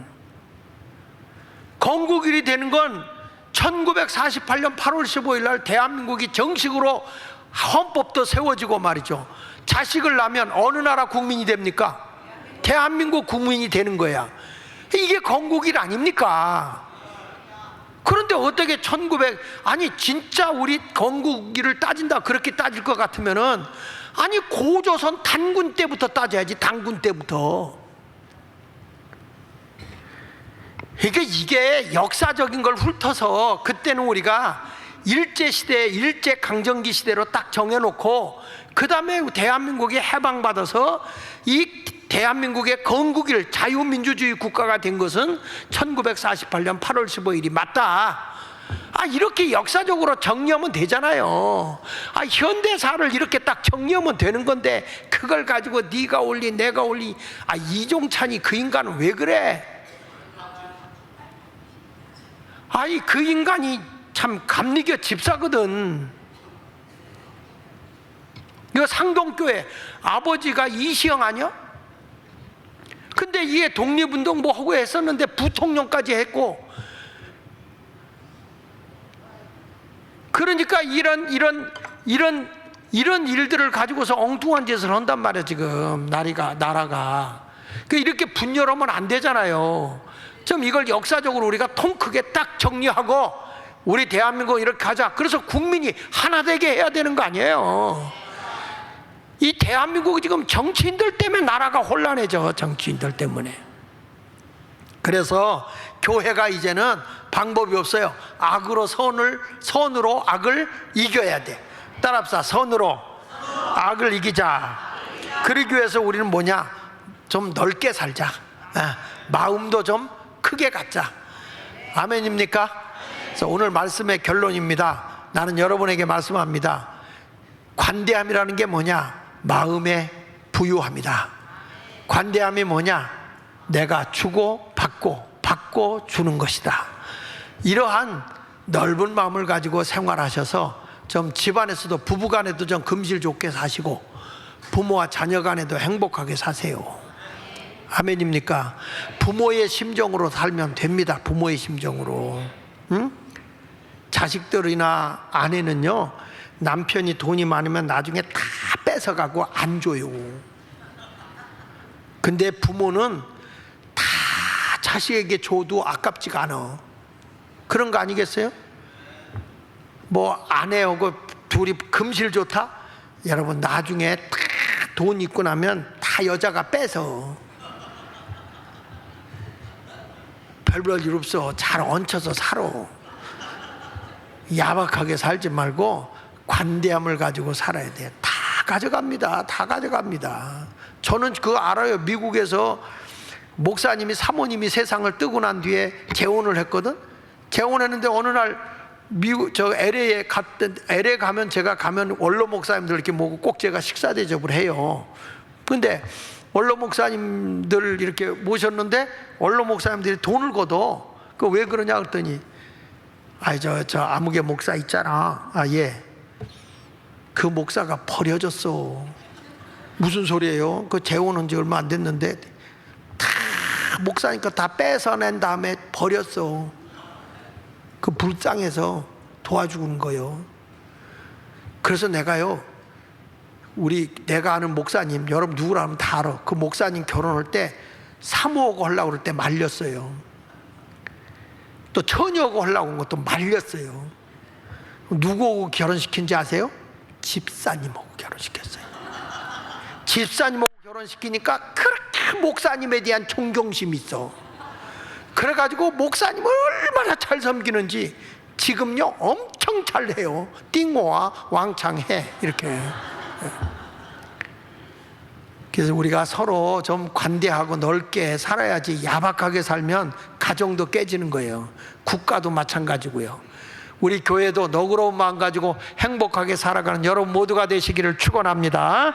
건국일이 되는 건 1948년 8월 15일 날 대한민국이 정식으로 헌법도 세워지고 말이죠. 자식을 낳으면 어느 나라 국민이 됩니까? 대한민국 국민이 되는 거야. 이게 건국일 아닙니까? 그런데 어떻게 아니 진짜 우리 건국일을 따진다 그렇게 따질 것 같으면은, 아니 고조선 단군 때부터 따져야지, 단군 때부터. 그러니까 이게 역사적인 걸 훑어서 그때는 우리가 일제시대, 일제강점기 시대로 딱 정해놓고 그 다음에 대한민국이 해방받아서 이 대한민국의 건국일, 자유민주주의 국가가 된 것은 1948년 8월 15일이 맞다. 이렇게 역사적으로 정리하면 되잖아요. 현대사를 이렇게 딱 정리하면 되는 건데, 그걸 가지고 네가 올리 내가 올리. 이종찬이 그 인간은 왜 그래? 그 인간이 참 감리교 집사거든. 이거 상동교회 아버지가 이시영 아니야? 근데 이게 독립운동 뭐 하고 했었는데 부통령까지 했고, 그러니까 이런 일들을 가지고서 엉뚱한 짓을 한단 말이야 지금 나라가. 그 이렇게 분열하면 안 되잖아요. 좀 이걸 역사적으로 우리가 통 크게 딱 정리하고 우리 대한민국 이렇게 가자. 그래서 국민이 하나 되게 해야 되는 거 아니에요. 이 대한민국이 지금 정치인들 때문에 나라가 혼란해져. 정치인들 때문에. 그래서 교회가 이제는 방법이 없어요. 선으로 악을 이겨야 돼. 따라합시다. 선으로 악을 이기자. 그러기 위해서 우리는 뭐냐? 좀 넓게 살자. 마음도 좀 크게 갖자. 아멘입니까? 그래서 오늘 말씀의 결론입니다. 나는 여러분에게 말씀합니다. 관대함이라는 게 뭐냐? 마음의 부유함이다. 관대함이 뭐냐? 내가 주고 받고 주는 것이다. 이러한 넓은 마음을 가지고 생활하셔서 좀 집안에서도 부부간에도 좀 금실 좋게 사시고 부모와 자녀간에도 행복하게 사세요. 아멘입니까? 부모의 심정으로 살면 됩니다. 부모의 심정으로. 응? 자식들이나 아내는요, 남편이 돈이 많으면 나중에 다 뺏어가고 안 줘요. 근데 부모는 다 자식에게 줘도 아깝지가 않아. 그런 거 아니겠어요? 뭐 아내하고 둘이 금실 좋다? 여러분 나중에 다 돈 있고 나면 다 여자가 뺏어. 별별 일 없어. 잘 얹혀서 살아. 야박하게 살지 말고 관대함을 가지고 살아야 돼. 다 가져갑니다. 다 가져갑니다. 저는 그거 알아요. 미국에서 목사님이 사모님이 세상을 뜨고 난 뒤에 재혼을 했거든. 재혼했는데 어느 날 미국 LA에 가면 제가 가면 원로 목사님들 이렇게 모고 꼭 제가 식사 대접을 해요. 근데 원로 목사님들 이렇게 모셨는데 원로 목사님들이 돈을 걷어. 그 왜 그러냐 그랬더니 저 아무개 목사 있잖아. 예. 그 목사가 버려졌어. 무슨 소리예요? 그 재혼한 지 얼마 안 됐는데 다 목사니까 다 뺏어낸 다음에 버렸어. 그 불쌍해서 도와주는 거예요. 그래서 내가요, 내가 아는 목사님, 여러분 누구라 하면 다 알아. 그 목사님 결혼할 때 3억 하려고 그럴 때 말렸어요. 또 1,000억 하려고 한 것도 말렸어요. 누구하고 결혼시킨지 아세요? 집사님하고 결혼시켰어요. 집사님하고 결혼시키니까 그렇게 목사님에 대한 존경심이 있어. 그래가지고 목사님을 얼마나 잘 섬기는지 지금요 엄청 잘해요. 띵호와 왕창해 이렇게. 그래서 우리가 서로 좀 관대하고 넓게 살아야지. 야박하게 살면 가정도 깨지는 거예요. 국가도 마찬가지고요. 우리 교회도 너그러운 마음 가지고 행복하게 살아가는 여러분 모두가 되시기를 축원합니다.